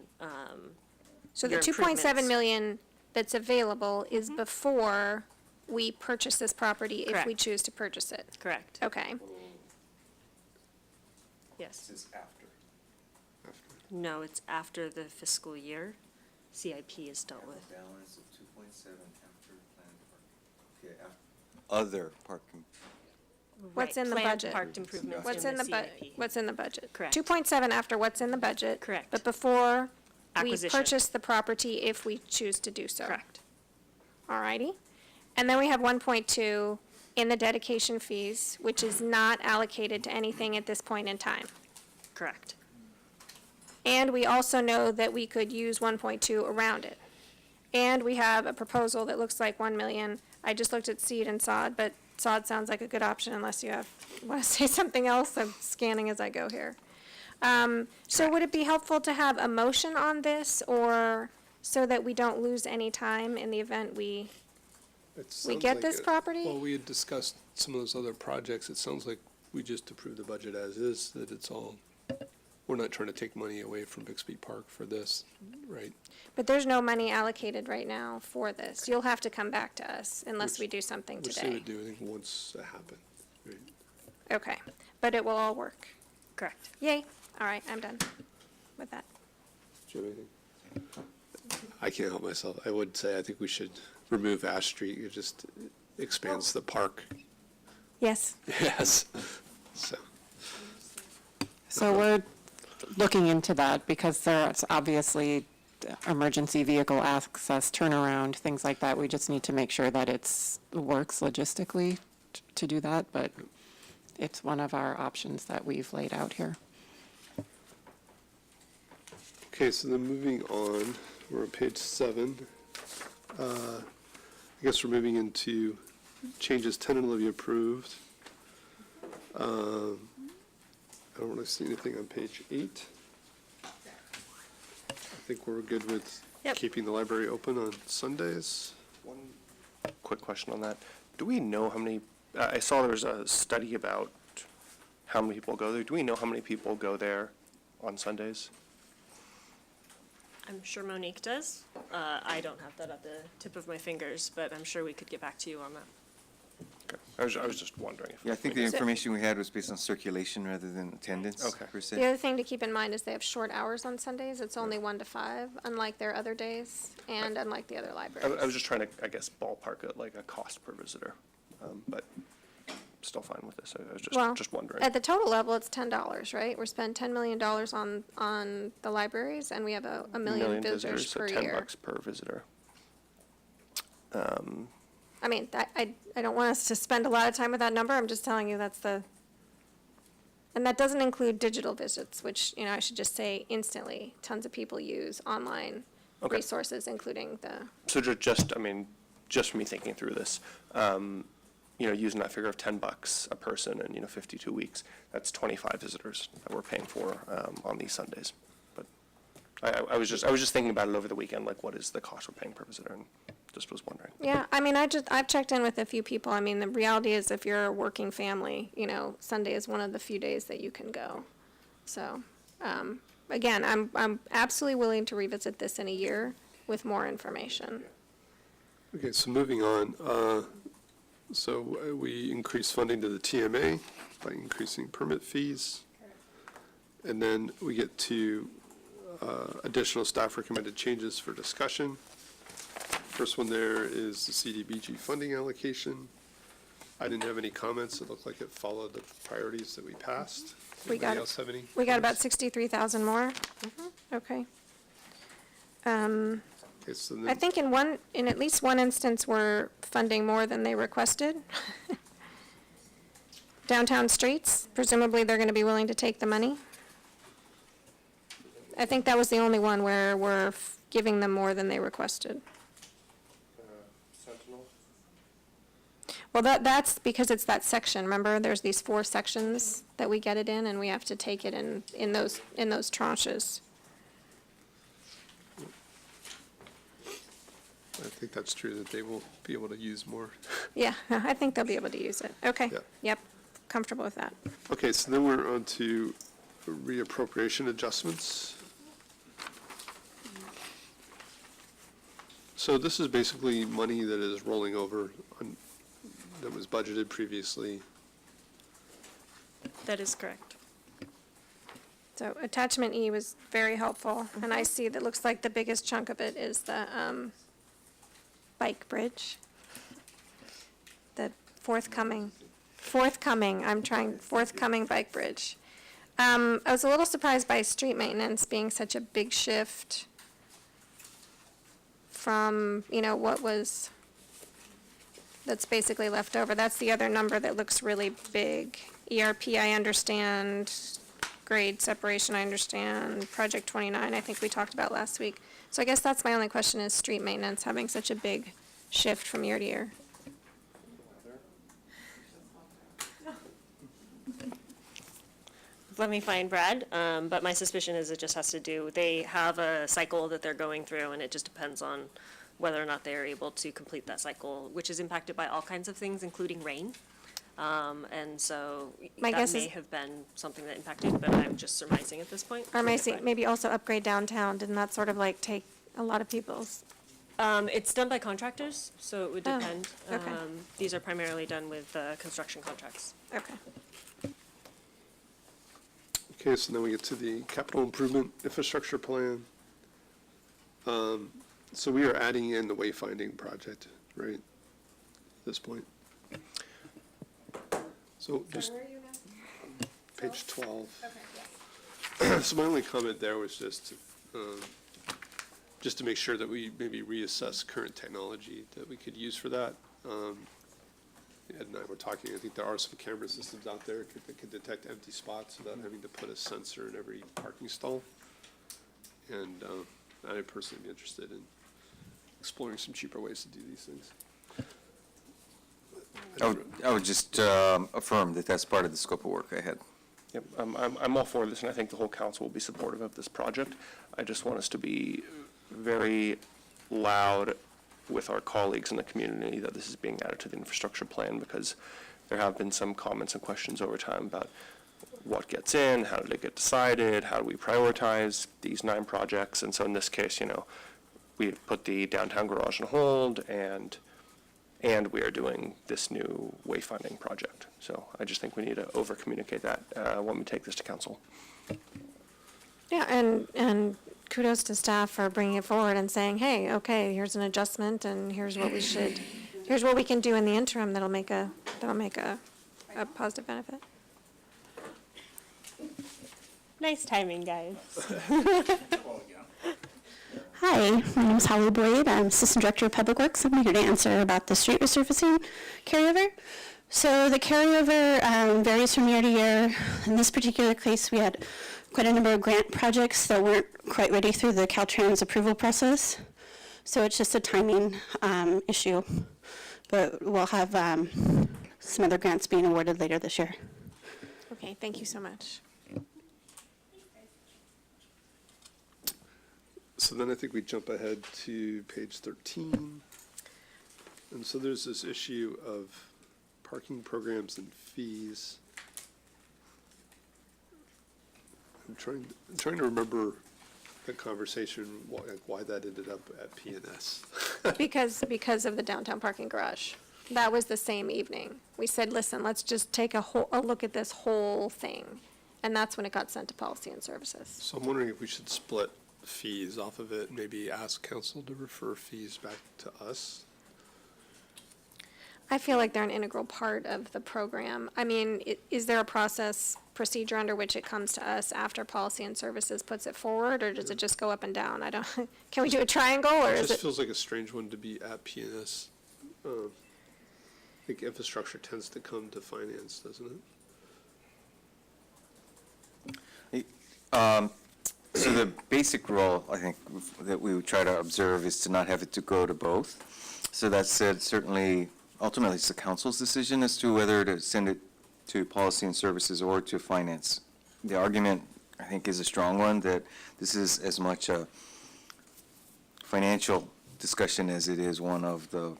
So the your 2.7 improvements. million that's available is before we purchase this property if we Correct. choose to purchase it. Correct. Okay, Yes. This is after. No, it's after the fiscal year. CIP is dealt with. Balance of 2.7 after planned park. Okay, other parking. What's Right, in the planned budget? parked improvements what's in the budget? CIP. What's in the budget? Correct. 2.7 after what's in the budget. Correct. But before we Acquisition. purchase the property if we choose to do so. Correct. Alrighty. And then we have 1.2 in the dedication fees, which is not allocated to anything at this point in time. Correct. And we also know that we could use 1.2 around it. And we have a proposal that looks like 1 million. I just looked at seed and sod, but sod sounds like a good option unless you want to say something else. I'm scanning as I go here. So would it be helpful to have a motion on this, or so that we don't lose any time in the event we It get sounds this like property? Well, we had discussed some of those other projects. It sounds like we just approved the budget as is, that it's all, we're not trying to take money away from Bixby Park for this, right? But there's no money allocated right now for this. You'll have to come back to us unless we do something Which they today. would do, I think, once it happened. Right? Okay, but it will all work. Correct. Yay, all right, I'm done with that. Do you have anything? I can't help myself. I would say I think we should remove Ash Street. It just expands the park. Yes, Yes. So, So we're looking into that because there's obviously emergency vehicle access, turnaround, things like that. We just need to make sure that works logistically to do that, but it's one of our options that we've laid out here. okay, so then moving on, we're on page 7. I guess we're moving into changes tentatively approved. I don't really see anything on page 8. I think we're good with Yep. keeping the library open on Sundays. One quick question on that. Do we know how many, I saw there was a study about how many people go there. Do we know how many people go there on Sundays? I'm sure Monique does. I don't have that at the tip of my fingers, but I'm sure we could get back to you on that. Okay. I was just wondering if. Yeah, I think the information we had was based on circulation rather than attendance, Okay. per se. the other thing to keep in mind is they have short hours on Sundays. It's only 1 to 5, unlike their other days, and unlike the other I libraries. was just trying to, I guess, ballpark it, like a cost per visitor, but still fine with this. I was Well, just wondering. At the total level, it's $10, right? We're spending $10 million on the libraries, and we have a million visitors so per $10 year. per visitor. I mean, I don't want us to spend a lot of time with that number, I'm just telling you that's and that doesn't include digital visits, which, I should just say instantly, tons of people use online Okay. resources, including the, So I mean, just from me thinking through this, using that figure of $10 a person and, 52 weeks, that's 25 visitors that we're paying for on these Sundays. But I was just thinking about it over the weekend, like what is the cost we're paying per visitor, and just was wondering. yeah, I mean, I've checked in with a few people. I mean, the reality is if you're a working family, Sunday is one of the few days that you can go. So, again, I'm absolutely willing to revisit this in a year with more information. Okay, so moving on, we increase funding to the TMA by increasing permit fees. And then we get to additional staff recommended changes for discussion. First one there is the CDBG funding allocation. I didn't have any comments. It looked like it followed the priorities that we passed. We got Anybody it. else have any? We got about comments? 63,000 more? Okay. Okay, so I then, think in at least one instance, we're funding more than they requested. Downtown streets, presumably they're gonna be willing to take the money. I think that was the only one where we're giving them more than they requested. Sentinel? Well, that's because it's that section, remember? There's these 4 sections that we get it in, and we have to take it in those tranches. I think that's true, that they will be able to use more. Yeah, I think they'll be able to use it. Okay, Yeah. yep, comfortable with that. Okay, so then we're on to reappropriation adjustments. So this is basically money that is rolling over that was budgeted previously. That is correct. So attachment E was very helpful, and I see that looks like the biggest chunk of it is the bike bridge. The forthcoming bike bridge. I was a little surprised by street maintenance being such a big shift from, that's basically left over. That's the other number that looks really big. ERP, I understand. Grade separation, I understand. Project 29, I think we talked about last week. So I guess that's my only question, is street maintenance having such a big shift from year to year? let me find Brad, but my suspicion is it just has to do, they have a cycle that they're going through, and it just depends on whether or not they are able to complete that cycle, which is impacted by all kinds of things, including rain. And so My that guess may is- have been something that impacted, but I'm just surmising at this point. Or maybe also upgrade downtown, didn't that sort of like take a lot of people's? It's done by contractors, so it would Oh, depend. okay. These are primarily done with construction contracts. Okay. Okay, so then we get to the capital improvement infrastructure plan. So we are adding in the wayfinding project, right, at this point? So just Where are you now? page 12. Okay, yes. So my only comment there was just to make sure that we maybe reassess current technology that we could use for that. Ed and I were talking, I think there are some camera systems out there that can detect empty spots without having to put a sensor in every parking stall. And I'd personally be interested in exploring some cheaper ways to do these things. I would just affirm that that's part of the scope of work ahead. Yep, I'm all for this, and I think the whole council will be supportive of this project. I just want us to be very loud with our colleagues in the community that this is being added to the infrastructure plan, because there have been some comments and questions over time about what gets in, how did it get decided, how do we prioritize these 9 projects, and so in this case, we put the downtown garage on hold, and we are doing this new wayfinding project. So I just think we need to over-communicate that when we take this to council. Yeah, and kudos to staff for bringing it forward and saying, hey, okay, here's an adjustment, and here's what we can do in the interim that'll make a positive benefit. Nice timing, guys. Hi, my name is Holly Boyd. I'm Assistant Director of Public Works. I'm here to answer about the street resurfacing carryover. So the carryover varies from year to year. In this particular case, we had quite a number of grant projects that weren't quite ready through the Caltrans approval process. So it's just a timing issue. But we'll have some other grants being awarded later this year. Okay, thank you so much. So then I think we jump ahead to page 13. And so there's this issue of parking programs and fees. I'm trying to remember the conversation, why that ended up at P&S. Because of the downtown parking garage. That was the same evening. We said, listen, let's just take a look at this whole thing. And that's when it got sent to Policy and Services. So I'm wondering if we should split fees off of it, maybe ask council to refer fees back to us. I feel like they're an integral part of the program. I mean, is there a procedure under which it comes to us after Policy and Services puts it forward, or does it just go up and down? Can we do a triangle, or It is just it? feels like a strange one to be at P&S. I think infrastructure tends to come to finance, doesn't it? So the basic rule, I think, that we would try to observe is to not have it to go to both. So that said, certainly, ultimately, it's the council's decision as to whether to send it to Policy and Services or to Finance. The argument, I think, is a strong one, that this is as much a financial discussion as it is one of the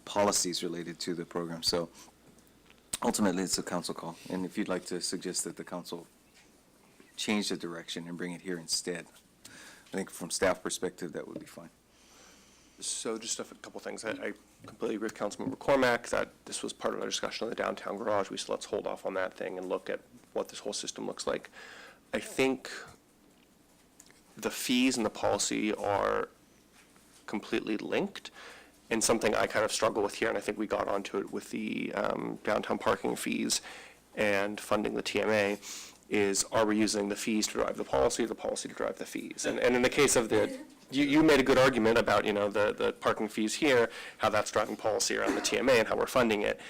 policies related to the program. So ultimately, it's a council call. And if you'd like to suggest that the council change the direction and bring it here instead, I think from staff perspective, that would be fine. So just a couple things. I completely agree with Councilmember Cormack that this was part of our discussion on the downtown garage. We said, let's hold off on that thing and look at what this whole system looks like. I think the fees and the policy are completely linked, and something I kind of struggle with here, and I think we got onto it with the downtown parking fees and funding the TMA, is are we using the fees to drive the policy or the policy to drive the fees? And in the case of you made a good argument about, the parking fees here, how that's driving policy around the TMA and how we're funding it.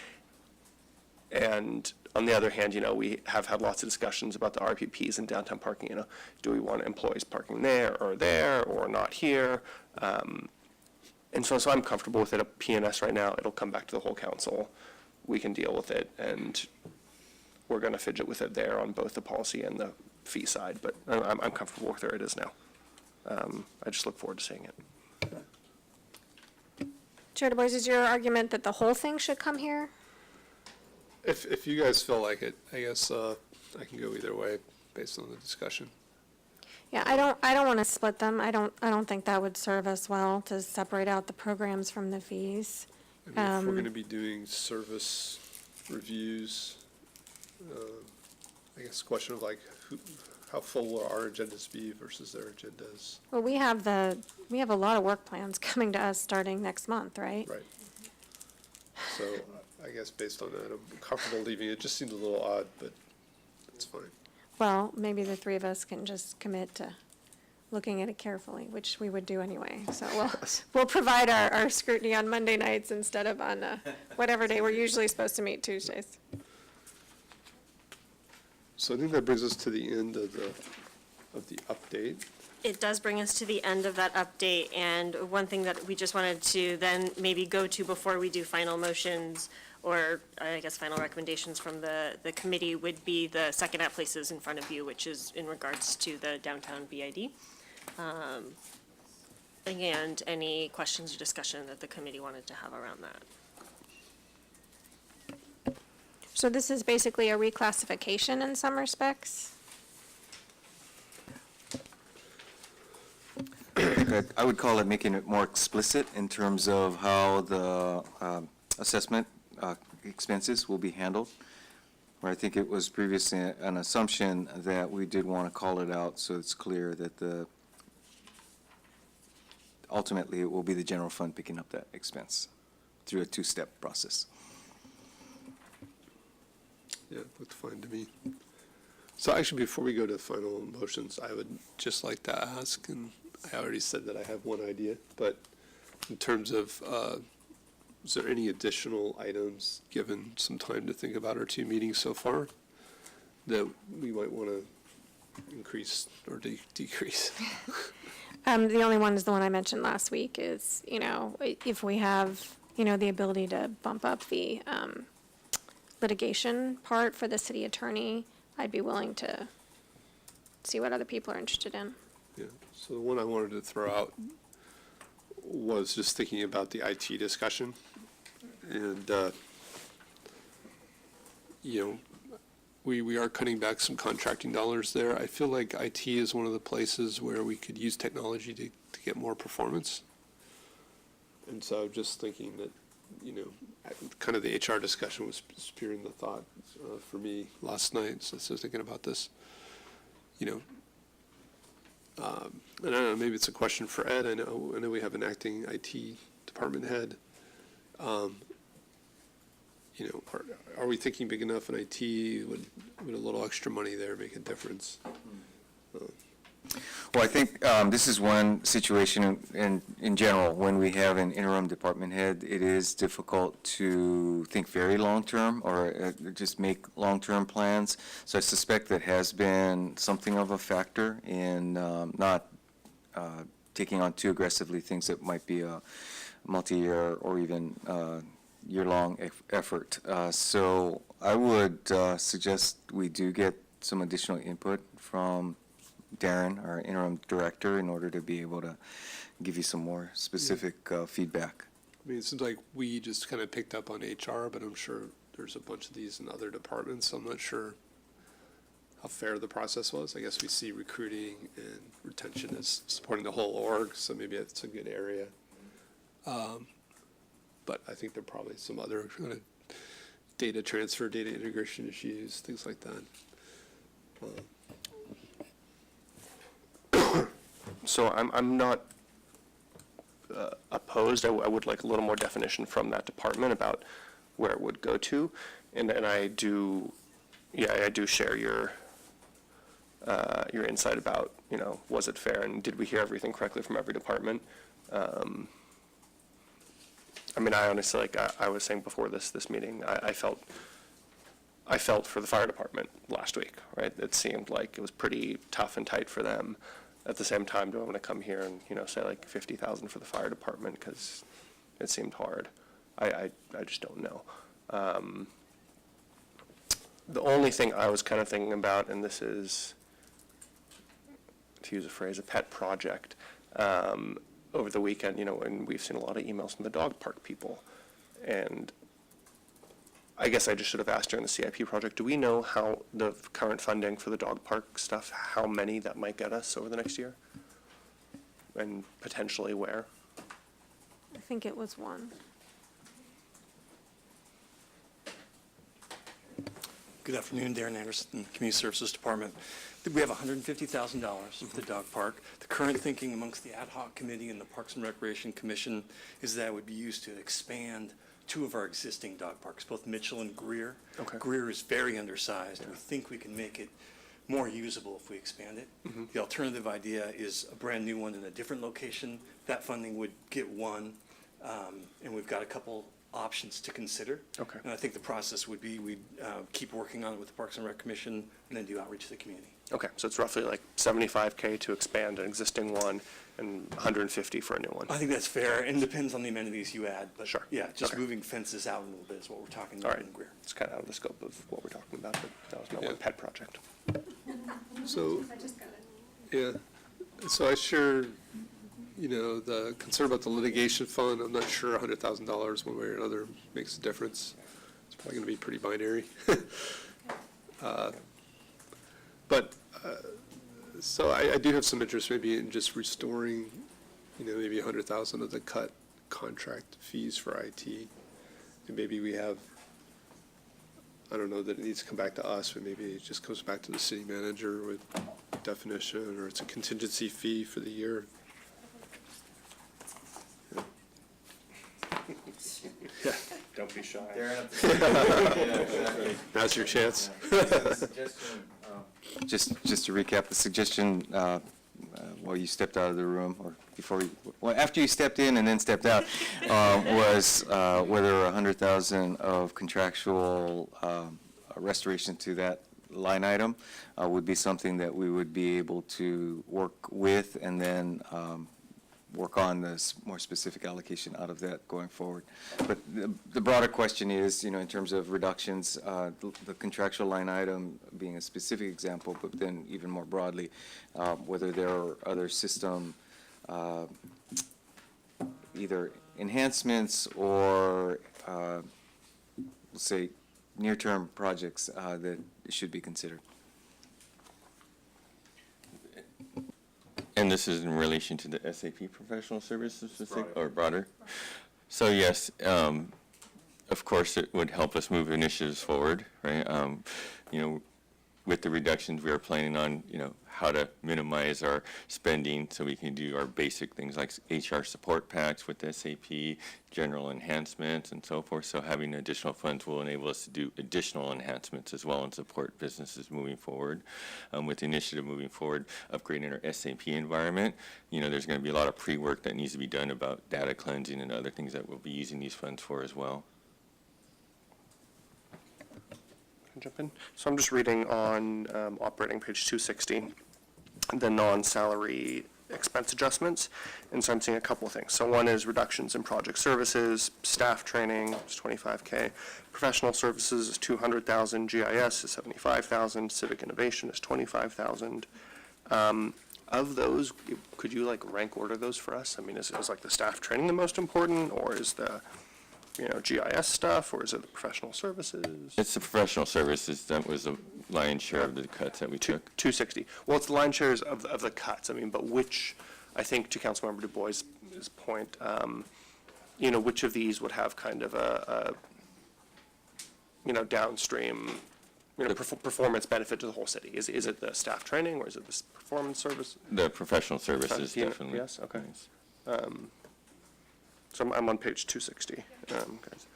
And on the other hand, we have had lots of discussions about the RPPs and downtown parking, do we want employees parking there or not here? And so I'm comfortable with it at PNS right now. It'll come back to the whole council. We can deal with it. And we're gonna fidget with it there on both the policy and the fee side, but I'm comfortable with where it is now. I just look forward to seeing it. Chair DuBois, is your argument that the whole thing should come here? If you guys feel like it, I guess I can go either way based on the discussion. Yeah, I don't want to split them. I don't think that would serve us well to separate out the programs from the fees. I mean, if we're going to be doing service reviews, I guess the question of like how full will our agendas be versus their agendas. Well, we have a lot of work plans coming to us starting next month, right? Right. So I guess based on that, I'm comfortable leaving it. It just seems a little odd, but it's fine. Well, maybe the three of us can just commit to looking at it carefully, which we would do anyway. So we'll provide our scrutiny on Monday nights instead of on whatever day we're usually supposed to meet, Tuesdays. So I think that brings us to the end of the update. It does bring us to the end of that update, and one thing that we just wanted to then maybe go to before we do final motions, or I guess final recommendations from the committee, would be the second at places in front of you, which is in regards to the downtown BID. And any questions or discussion that the committee wanted to have around that. So this is basically a reclassification in some respects? I would call it making it more explicit in terms of how the assessment expenses will be handled. Where I think it was previously an assumption that we did want to call it out so it's clear that ultimately it will be the general fund picking up that expense through a two-step process. Yeah, it looked fine to me. So actually, before we go to final motions, I would just like to ask, and I already said that I have one idea, but in terms of, is there any additional items, given some time to think about our two meetings so far, that we might want to increase or decrease? The only one is the one I mentioned last week is, if we have, the ability to bump up the litigation part for the city attorney, I'd be willing to see what other people are interested in. Yeah, so the one I wanted to throw out was just thinking about the IT discussion. And, we are cutting back some contracting dollars there. I feel like IT is one of the places where we could use technology to get more performance. And so I'm just thinking that, kind of the HR discussion was spearing the thought for me last night, so I was thinking about this. And I don't know, maybe it's a question for Ed. I know we have an acting IT department head. Are we thinking big enough in IT? Would a little extra money there make a difference? Well, I think this is one situation in general, when we have an interim department head, it is difficult to think very long-term or just make long-term plans. So I suspect that has been something of a factor in not taking on too aggressively things that might be a multi-year or even year-long effort. So I would suggest we do get some additional input from Darren, our interim director, in order to be able to give you some more specific feedback. I mean, it seems like we just kind of picked up on HR, but I'm sure there's a bunch of these in other departments. So I'm not sure how fair the process was. I guess we see recruiting and retention as supporting the whole org, so maybe it's a good area. But I think there are probably some other kind of data transfer, data integration issues, things like that. So I'm not opposed. I would like a little more definition from that department about where it would go to. And I do share your insight about, was it fair and did we hear everything correctly from every department? I honestly, like I was saying before this meeting, I felt for the fire department last week, right? It seemed like it was pretty tough and tight for them. At the same time, do I want to come here and, say like 50,000 for the fire department because it seemed hard? I just don't know. The only thing I was kind of thinking about, and this is, to use a phrase, a pet project, over the weekend, and we've seen a lot of emails from the dog park people. And I guess I just should have asked during the CIP project, do we know how the current funding for the dog park stuff, how many that might get us over the next year? And potentially where? I think it was one. Good afternoon, Darren Anderson, Community Services Department. We have $150,000 for the dog park. The current thinking amongst the ad hoc committee and the Parks and Recreation Commission is that it would be used to expand two of our existing dog parks, both Mitchell and Greer. Okay. Greer is very undersized. We think we can make it more usable if we expand it. The alternative idea is a brand-new one in a different location. That funding would get one, and we've got a couple options to consider. Okay. And I think the process would be we'd keep working on it with the Parks and Rec Commission and then do outreach to the community. Okay, so it's roughly like 75K to expand an existing one and 150 for a new one. I think that's fair, and depends on the amenities you add, but Sure. yeah, just Okay. moving fences out a little bit is what we're talking All about right, in Greer. it's kind of out of the scope of what we're talking about, but that was my Yeah. one pet project. So, I just got it. yeah, so I share, the concern about the litigation fund. I'm not sure $100,000 one way or another makes a difference. It's probably going to be pretty binary. But, so I do have some interest maybe in just restoring, maybe 100,000 of the cut contract fees for IT. And maybe we have, I don't know that it needs to come back to us, but maybe it just goes back to the city manager with definition, or it's a contingency fee for the year. Yeah, Don't be shy. now's your chance. Just to recap, the suggestion, while you stepped out of the room, or after you stepped in and then stepped out, was whether 100,000 of contractual restoration to that line item would be something that we would be able to work with and then work on this more specific allocation out of that going forward. But the broader question is, in terms of reductions, the contractual line item being a specific example, but then even more broadly, whether there are other system either enhancements or, let's say, near-term projects that should be considered. And this is in relation to the SAP professional services specific, or broader? So yes, of course, it would help us move initiatives forward, right? With the reductions, we are planning on, how to minimize our spending so we can do our basic things like HR support packs with SAP, general enhancements and so forth. So having additional funds will enable us to do additional enhancements as well and support businesses moving forward. With the initiative moving forward, upgrading our SAP environment, there's going to be a lot of pre-work that needs to be done about data cleansing and other things that we'll be using these funds for as well. Jump in. So I'm just reading on operating page 260, the non-salary expense adjustments, and so I'm seeing a couple of things. So one is reductions in project services, staff training is 25K, professional services is 200,000, GIS is 75,000, civic innovation is 25,000. Of those, could you rank order those for us? I mean, is the staff training the most important, or is the GIS stuff, or is it the professional services? It's the professional services. That was the lion's share of the cuts that we took. 260. Well, it's the lion's shares of the cuts. I mean, but which, I think to Councilmember Du Bois' point, which of these would have kind of a downstream, performance benefit to the whole city? Is it the staff training, or is it the performance service? The professional services, Yeah, definitely. Yes, okay. So I'm on page 260, guys.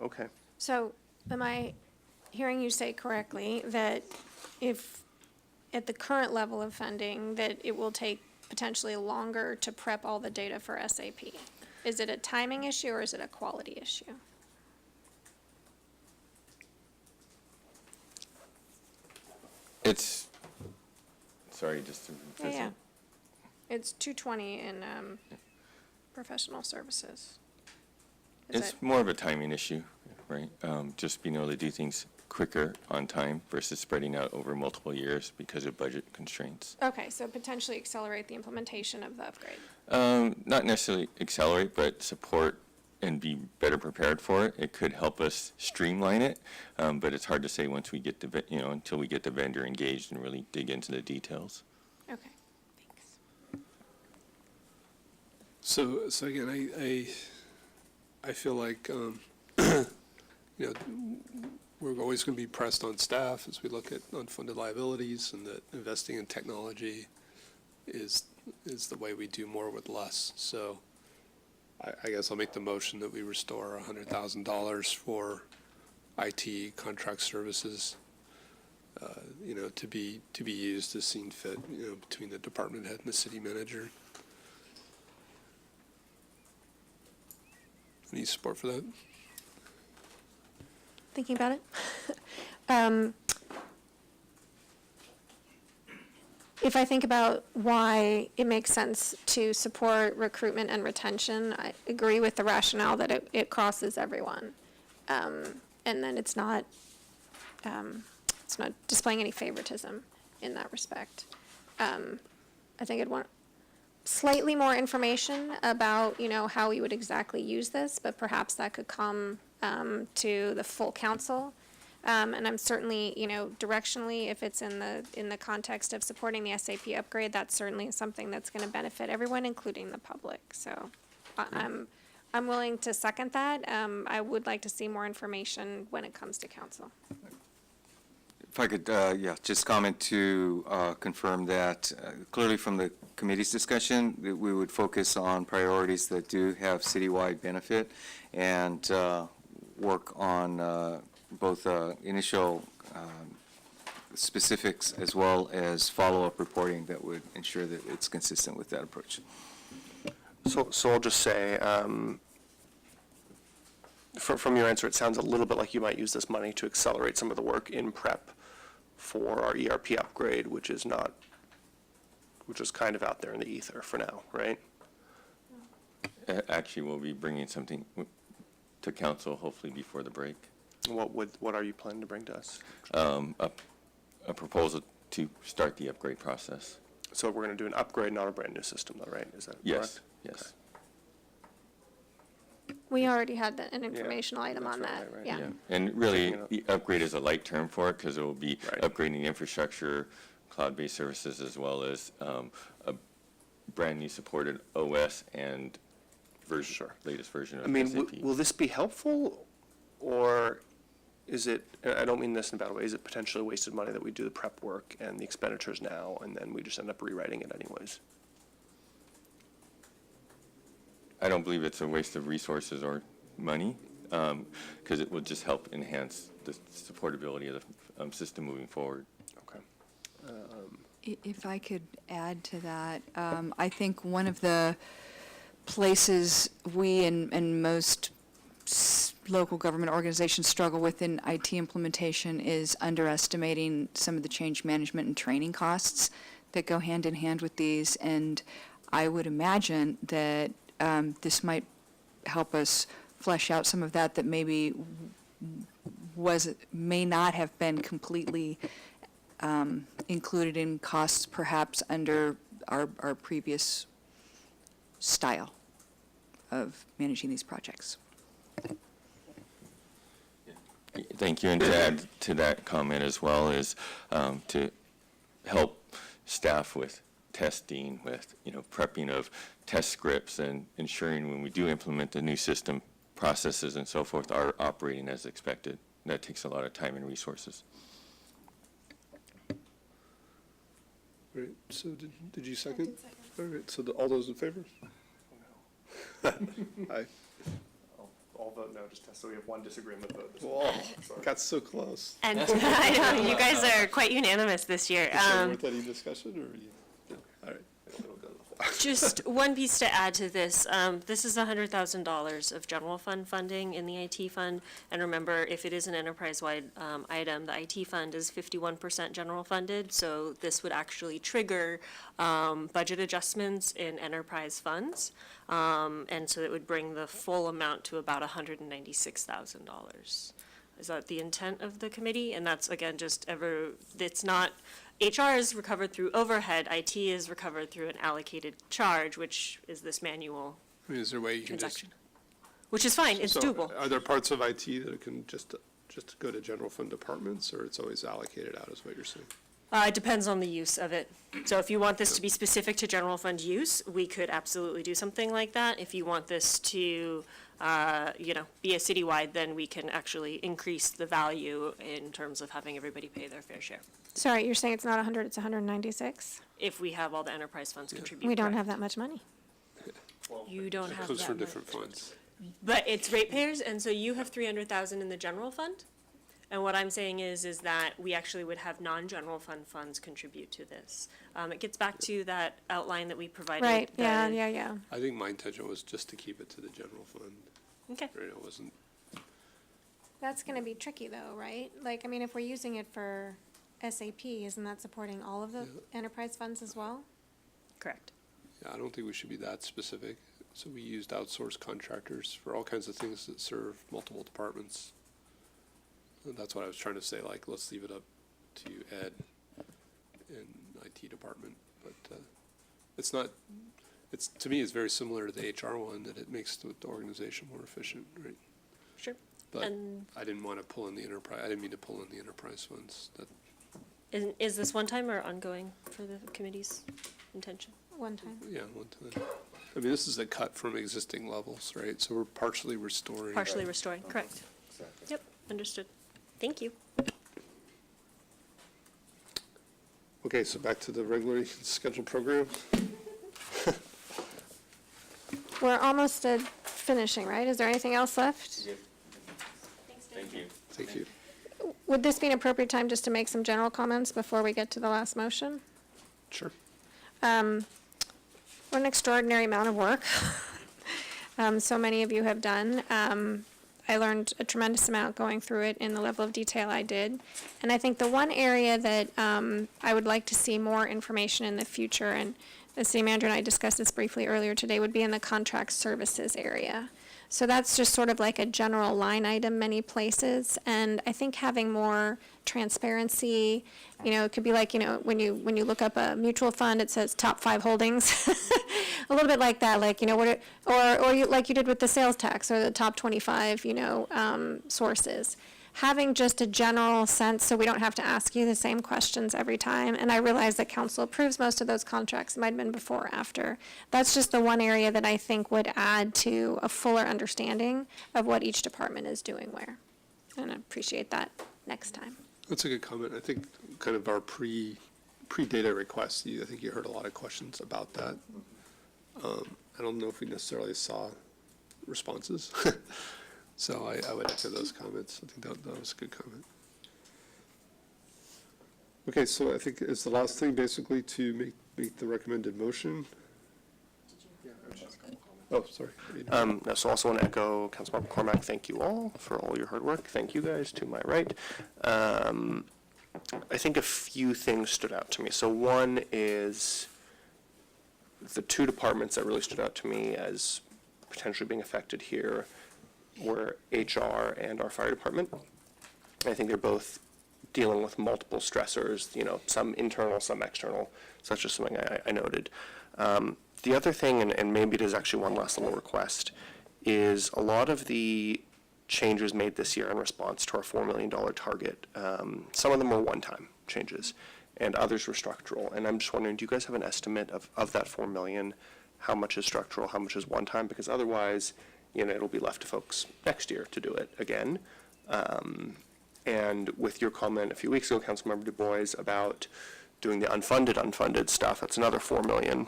Okay. So am I hearing you say correctly that if, at the current level of funding, that it will take potentially longer to prep all the data for SAP? Is it a timing issue or is it a quality issue? It's, sorry, just to revisit. Yeah. It's 220 in professional services. Is It's it? more of a timing issue. right? Just being able to do things quicker on time versus spreading out over multiple years because of budget constraints. Okay, so potentially accelerate the implementation of the upgrade. Not necessarily accelerate, but support and be better prepared for it. It could help us streamline it, but it's hard to say once we get the, until we get the vendor engaged and really dig into the details. Okay, thanks. So again, I feel like, we're always going to be pressed on staff as we look at unfunded liabilities, and that investing in technology is the way we do more with less. So I guess I'll make the motion that we restore $100,000 for IT contract services, to be used as seen fit, between the department head and the city manager. Any support for that? Thinking about it. If I think about why it makes sense to support recruitment and retention, I agree with the rationale that it crosses everyone. And then it's not displaying any favoritism in that respect. I think I'd want slightly more information about, how we would exactly use this, but perhaps that could come to the full council. And I'm certainly, directionally, if it's in the context of supporting the SAP upgrade, that's certainly something that's going to benefit everyone, including the public. So I'm willing to second that. I would like to see more information when it comes to council. If I could, just comment to confirm that clearly from the committee's discussion, that we would focus on priorities that do have citywide benefit and work on both initial specifics as well as follow-up reporting that would ensure that it's consistent with that approach. So I'll just say, from your answer, it sounds a little bit like you might use this money to accelerate some of the work in prep for our ERP upgrade, which is kind of out there in the ether for now, right? Actually, we'll be bringing something to council hopefully before the break. What are you planning to bring to us? A proposal to start the upgrade process. So we're going to do an upgrade, not a brand new system, though, right? Is that correct? Yes, yes. We already had an informational item on that. right. Yeah. And really, Checking it out. the upgrade is a light term for it because it will be Right. upgrading infrastructure, cloud-based services, as well as a brand-new supported OS and Sure. latest version of I mean, SAP. will this be helpful, or is it, and I don't mean this in a bad way, is it potentially wasted money that we do the prep work and the expenditures now, and then we just end up rewriting it anyways? I don't believe it's a waste of resources or money, because it will just help enhance the supportability of the system moving forward. Okay. If I could add to that, I think one of the places we and most local government organizations struggle with in IT implementation is underestimating some of the change management and training costs that go hand in hand with these. And I would imagine that this might help us flesh out some of that maybe may not have been completely included in costs perhaps under our previous style of managing these projects. Thank you. And to add to that comment as well is to help staff with testing, with prepping of test scripts, and ensuring when we do implement the new system, processes and so forth are operating as expected. That takes a lot of time and resources. Right, so did you second? All right, so all those in favor? Aye. I'll vote no, just so we have one disagreement vote. Whoa, got so close. And I know, you guys are quite unanimous this year. Is there worth any discussion, or? No. All right. Just one piece to add to this. This is $100,000 of general fund funding in the IT fund. And remember, if it is an enterprise-wide item, the IT fund is 51% general funded. So this would actually trigger budget adjustments in enterprise funds. And so it would bring the full amount to about $196,000. Is that the intent of the committee? And that's, again, it's not, HR is recovered through overhead, IT is recovered through an allocated charge, which is this manual I mean, is there a way you can just? transaction. Which is fine, it's So, doable. Are there parts of IT that can just go to general fund departments, or it's always allocated out, is what you're saying? It depends on the use of it. So if you want this to be specific to general fund use, we could absolutely do something like that. If you want this to, be a citywide, then we can actually increase the value in terms of having everybody pay their fair share. Sorry, you're saying it's not 100, it's 196? If we have all the enterprise funds contribute. We don't correct. have that much money. You don't It have comes that from much. different funds. But it's ratepayers, and so you have 300,000 in the general fund. And what I'm saying is that we actually would have non-general fund funds contribute to this. It gets back to that outline that we provided. Right, yeah, the- yeah. I think my intention was just to keep it to the general fund, Okay. right? It wasn't, That's gonna be tricky though, right? Like, I mean, if we're using it for SAP, isn't that supporting all of the enterprise funds as well? Correct. yeah, I don't think we should be that specific. So we used outsourced contractors for all kinds of things that serve multiple departments. And that's what I was trying to say, like, let's leave it up to Ed and IT department. But it's not, to me, it's very similar to the HR one, that it makes the organization more efficient, right? Sure. But And I didn't want to pull in the enterprise, I didn't mean to pull in the enterprise funds. That, is this one time or ongoing for the committee's intention? One time. yeah, one time. I mean, this is a cut from existing levels, right? So we're partially restoring. Partially restoring, correct. Yep, understood. Thank you. Okay, so back to the regularly scheduled program. We're almost at finishing, right? Is there anything else left? Thank you. Thank you. Would this be an appropriate time just to make some general comments before we get to the last motion? Sure. What an extraordinary amount of work so many of you have done. I learned a tremendous amount going through it in the level of detail I did. And I think the one area that I would like to see more information in the future, and the city manager and I discussed this briefly earlier today, would be in the contract services area. So that's just sort of like a general line item many places, and I think having more transparency, it could be like, when you look up a mutual fund, it says top 5 holdings. A little bit like that, like, or you, like you did with the sales tax, or the top 25, sources. Having just a general sense, so we don't have to ask you the same questions every time. And I realize that council approves most of those contracts. It might have been before or after. That's just the one area that I think would add to a fuller understanding of what each department is doing where. And I appreciate that next time. That's a good comment. I think kind of our pre-data requests, I think you heard a lot of questions about that. I don't know if we necessarily saw responses. So I would echo those comments. I think that was a good comment. Okay, so I think it's the last thing basically to make the recommended motion. Oh, sorry. No, so also want to echo Councilmember Cormack, thank you all for all your hard work. Thank you guys to my right. I think a few things stood out to me. So one is the two departments that really stood out to me as potentially being affected here were HR and our fire department. I think they're both dealing with multiple stressors, some internal, some external. So that's just something I noted. The other thing, and maybe it is actually one last little request, is a lot of the changes made this year in response to our $4 million target, some of them were one-time changes, and others were structural. And I'm just wondering, do you guys have an estimate of that $4 million? How much is structural, how much is one-time? Because otherwise, it'll be left to folks next year to do it again. And with your comment a few weeks ago, Councilmember Du Bois, about doing the unfunded stuff, that's another $4 million.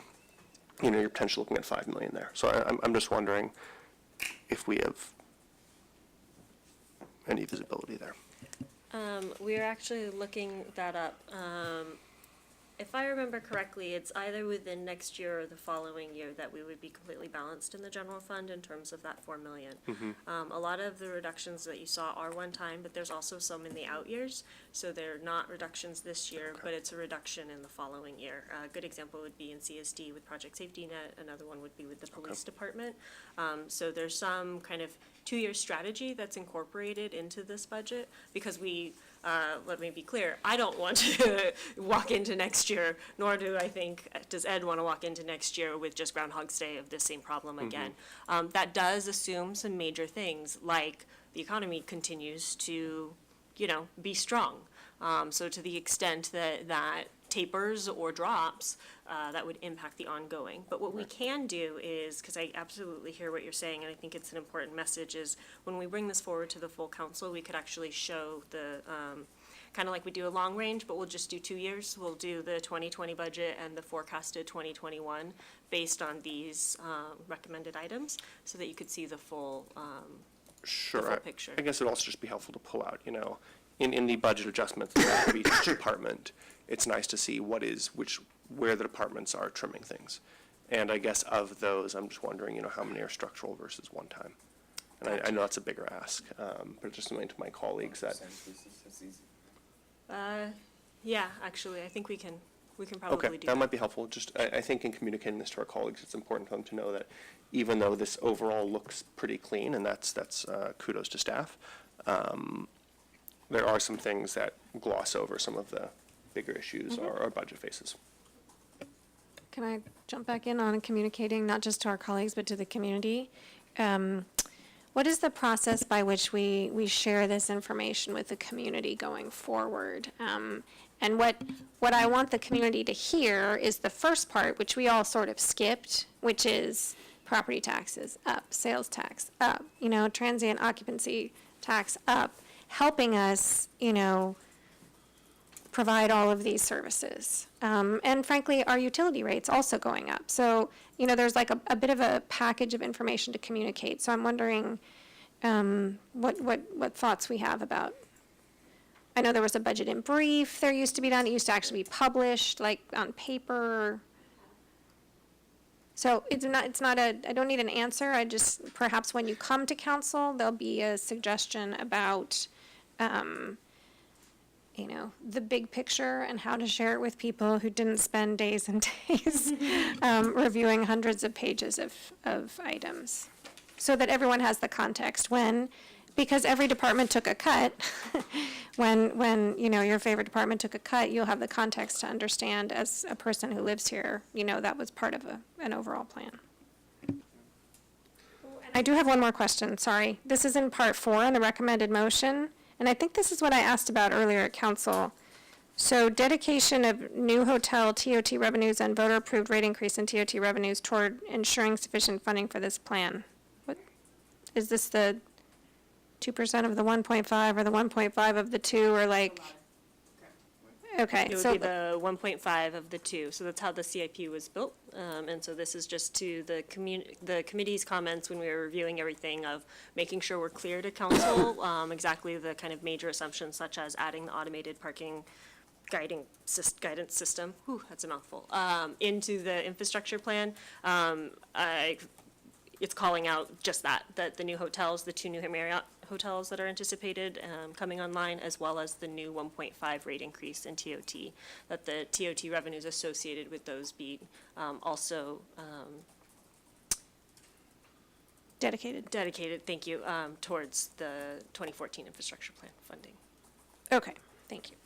You're potentially looking at $5 million there. So I'm just wondering if we have any visibility there. We are actually looking that up. If I remember correctly, it's either within next year or the following year that we would be completely balanced in the general fund in terms of that 4 million. A lot of the reductions that you saw are one time, but there's also some in the out years. So they're not reductions this year, but it's a reduction in the following year. A good example would be in CSD with Project Safety Net. Another one would be with the police department. So there's some kind of 2-year strategy that's incorporated into this budget because let me be clear, I don't want to walk into next year, nor does Ed want to walk into next year with just Groundhog's Day of this same problem again. That does assume some major things, like the economy continues to, be strong. So to the extent that tapers or drops, that would impact the ongoing. But what we can do is, because I absolutely hear what you're saying, and I think it's an important message, is when we bring this forward to the full council, we could actually show the, kind of like we do a long range, but we'll just do 2 years. We'll do the 2020 budget and the forecasted 2021 based on these recommended items, so that you could see the full, Sure. full picture. I guess it'd also just be helpful to pull out, in the budget adjustments of each department, it's nice to see where the departments are trimming things. And I guess of those, I'm just wondering, how many are structural versus one time? And I know that's a bigger ask, but just something to my colleagues that, Yeah, actually, I think we can probably okay, do that might be helpful. Just, I think in communicating this to our colleagues, it's important for them to know that even though this overall looks pretty clean, and that's kudos to staff, there are some things that gloss over some of the bigger issues our budget faces. Can I jump back in on communicating, not just to our colleagues, but to the community? What is the process by which we share this information with the community going forward? And what I want the community to hear is the first part, which we all sort of skipped, which is property taxes up, sales tax up, transient occupancy tax up, helping us, provide all of these services. And frankly, our utility rates also going up. So, there's like a bit of a package of information to communicate. So I'm wondering what thoughts we have about. I know there was a budget in brief there used to be done. It used to actually be published, like on paper. So I don't need an answer. I just, perhaps when you come to council, there'll be a suggestion about, the big picture and how to share it with people who didn't spend days and days reviewing hundreds of pages of items. So that everyone has the context because every department took a cut, when your favorite department took a cut, you'll have the context to understand as a person who lives here, that was part of an overall plan. I do have one more question, sorry. This is in part 4 on the recommended motion, and I think this is what I asked about earlier at council. So dedication of new hotel TOT revenues and voter-approved rate increase in TOT revenues toward ensuring sufficient funding for this plan. What, is this the 2% of the 1.5 or the 1.5 of the 2 or like? Okay, It so would be the 1.5 of the 2, so that's how the CIP was built. And so this is just to the committee's comments when we were reviewing everything of making sure we're clear to council, exactly the kind of major assumptions such as adding the automated parking guidance system, that's a mouthful, into the infrastructure plan. It's calling out just that the new hotels, the 2 new Marriott hotels that are anticipated coming online, as well as the new 1.5 rate increase in TOT, that the TOT revenues associated with those be also dedicated, thank you, towards the 2014 infrastructure plan funding. okay, thank you.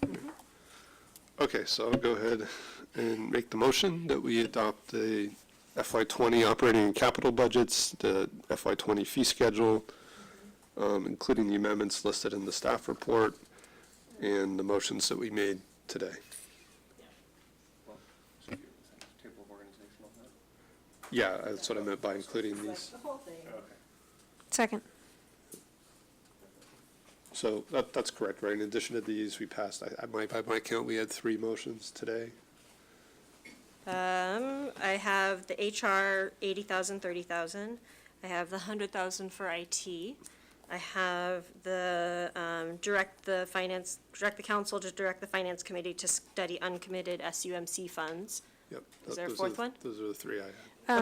Okay, so I'll go ahead and make the motion that we adopt the FY20 operating and capital budgets, the FY20 fee schedule, including the amendments listed in the staff report, and the motions that we made today. Yeah, that's what I meant by including these. Second. So that's correct, right? In addition to these, we passed, by my count, we had 3 motions today. I have the HR 80,000, 30,000. I have the 100,000 for IT. I have direct the council to direct the finance committee to study uncommitted SUMC funds. Yep. Is there a those fourth the- one? Those are the three I had.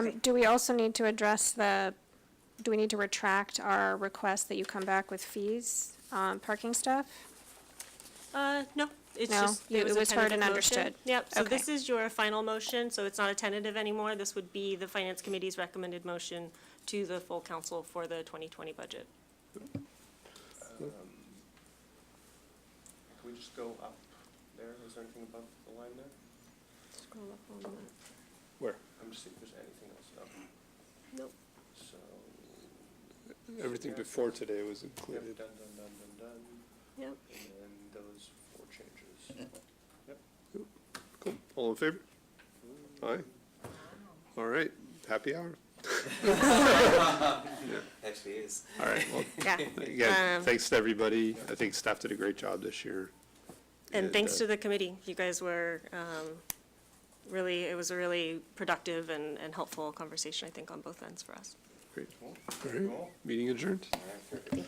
Okay. Do we also need to address do we need to retract our request that you come back with fees on parking stuff? No, it's No, just, it it was a was heard and tentative motion. understood. Yep, so Okay. this is your final motion, so it's not a tentative anymore. This would be the finance committee's recommended motion to the full council for the 2020 budget. Can we just go up there? Is there anything above the line there? Scroll up a little bit. Where? I'm just seeing if there's anything else up. Nope. So, Everything before today was yep, included. done. Yep. And then those 4 changes. Yep. Cool. All in favor? Aye. All right, happy hour. Actually is. All right, well, Yeah. again, thanks to everybody. I think staff did a great job this year. And thanks to the committee. You guys were really, it was a really productive and helpful conversation, I think, on both ends for us. Great. All right, meeting adjourned. Thank you.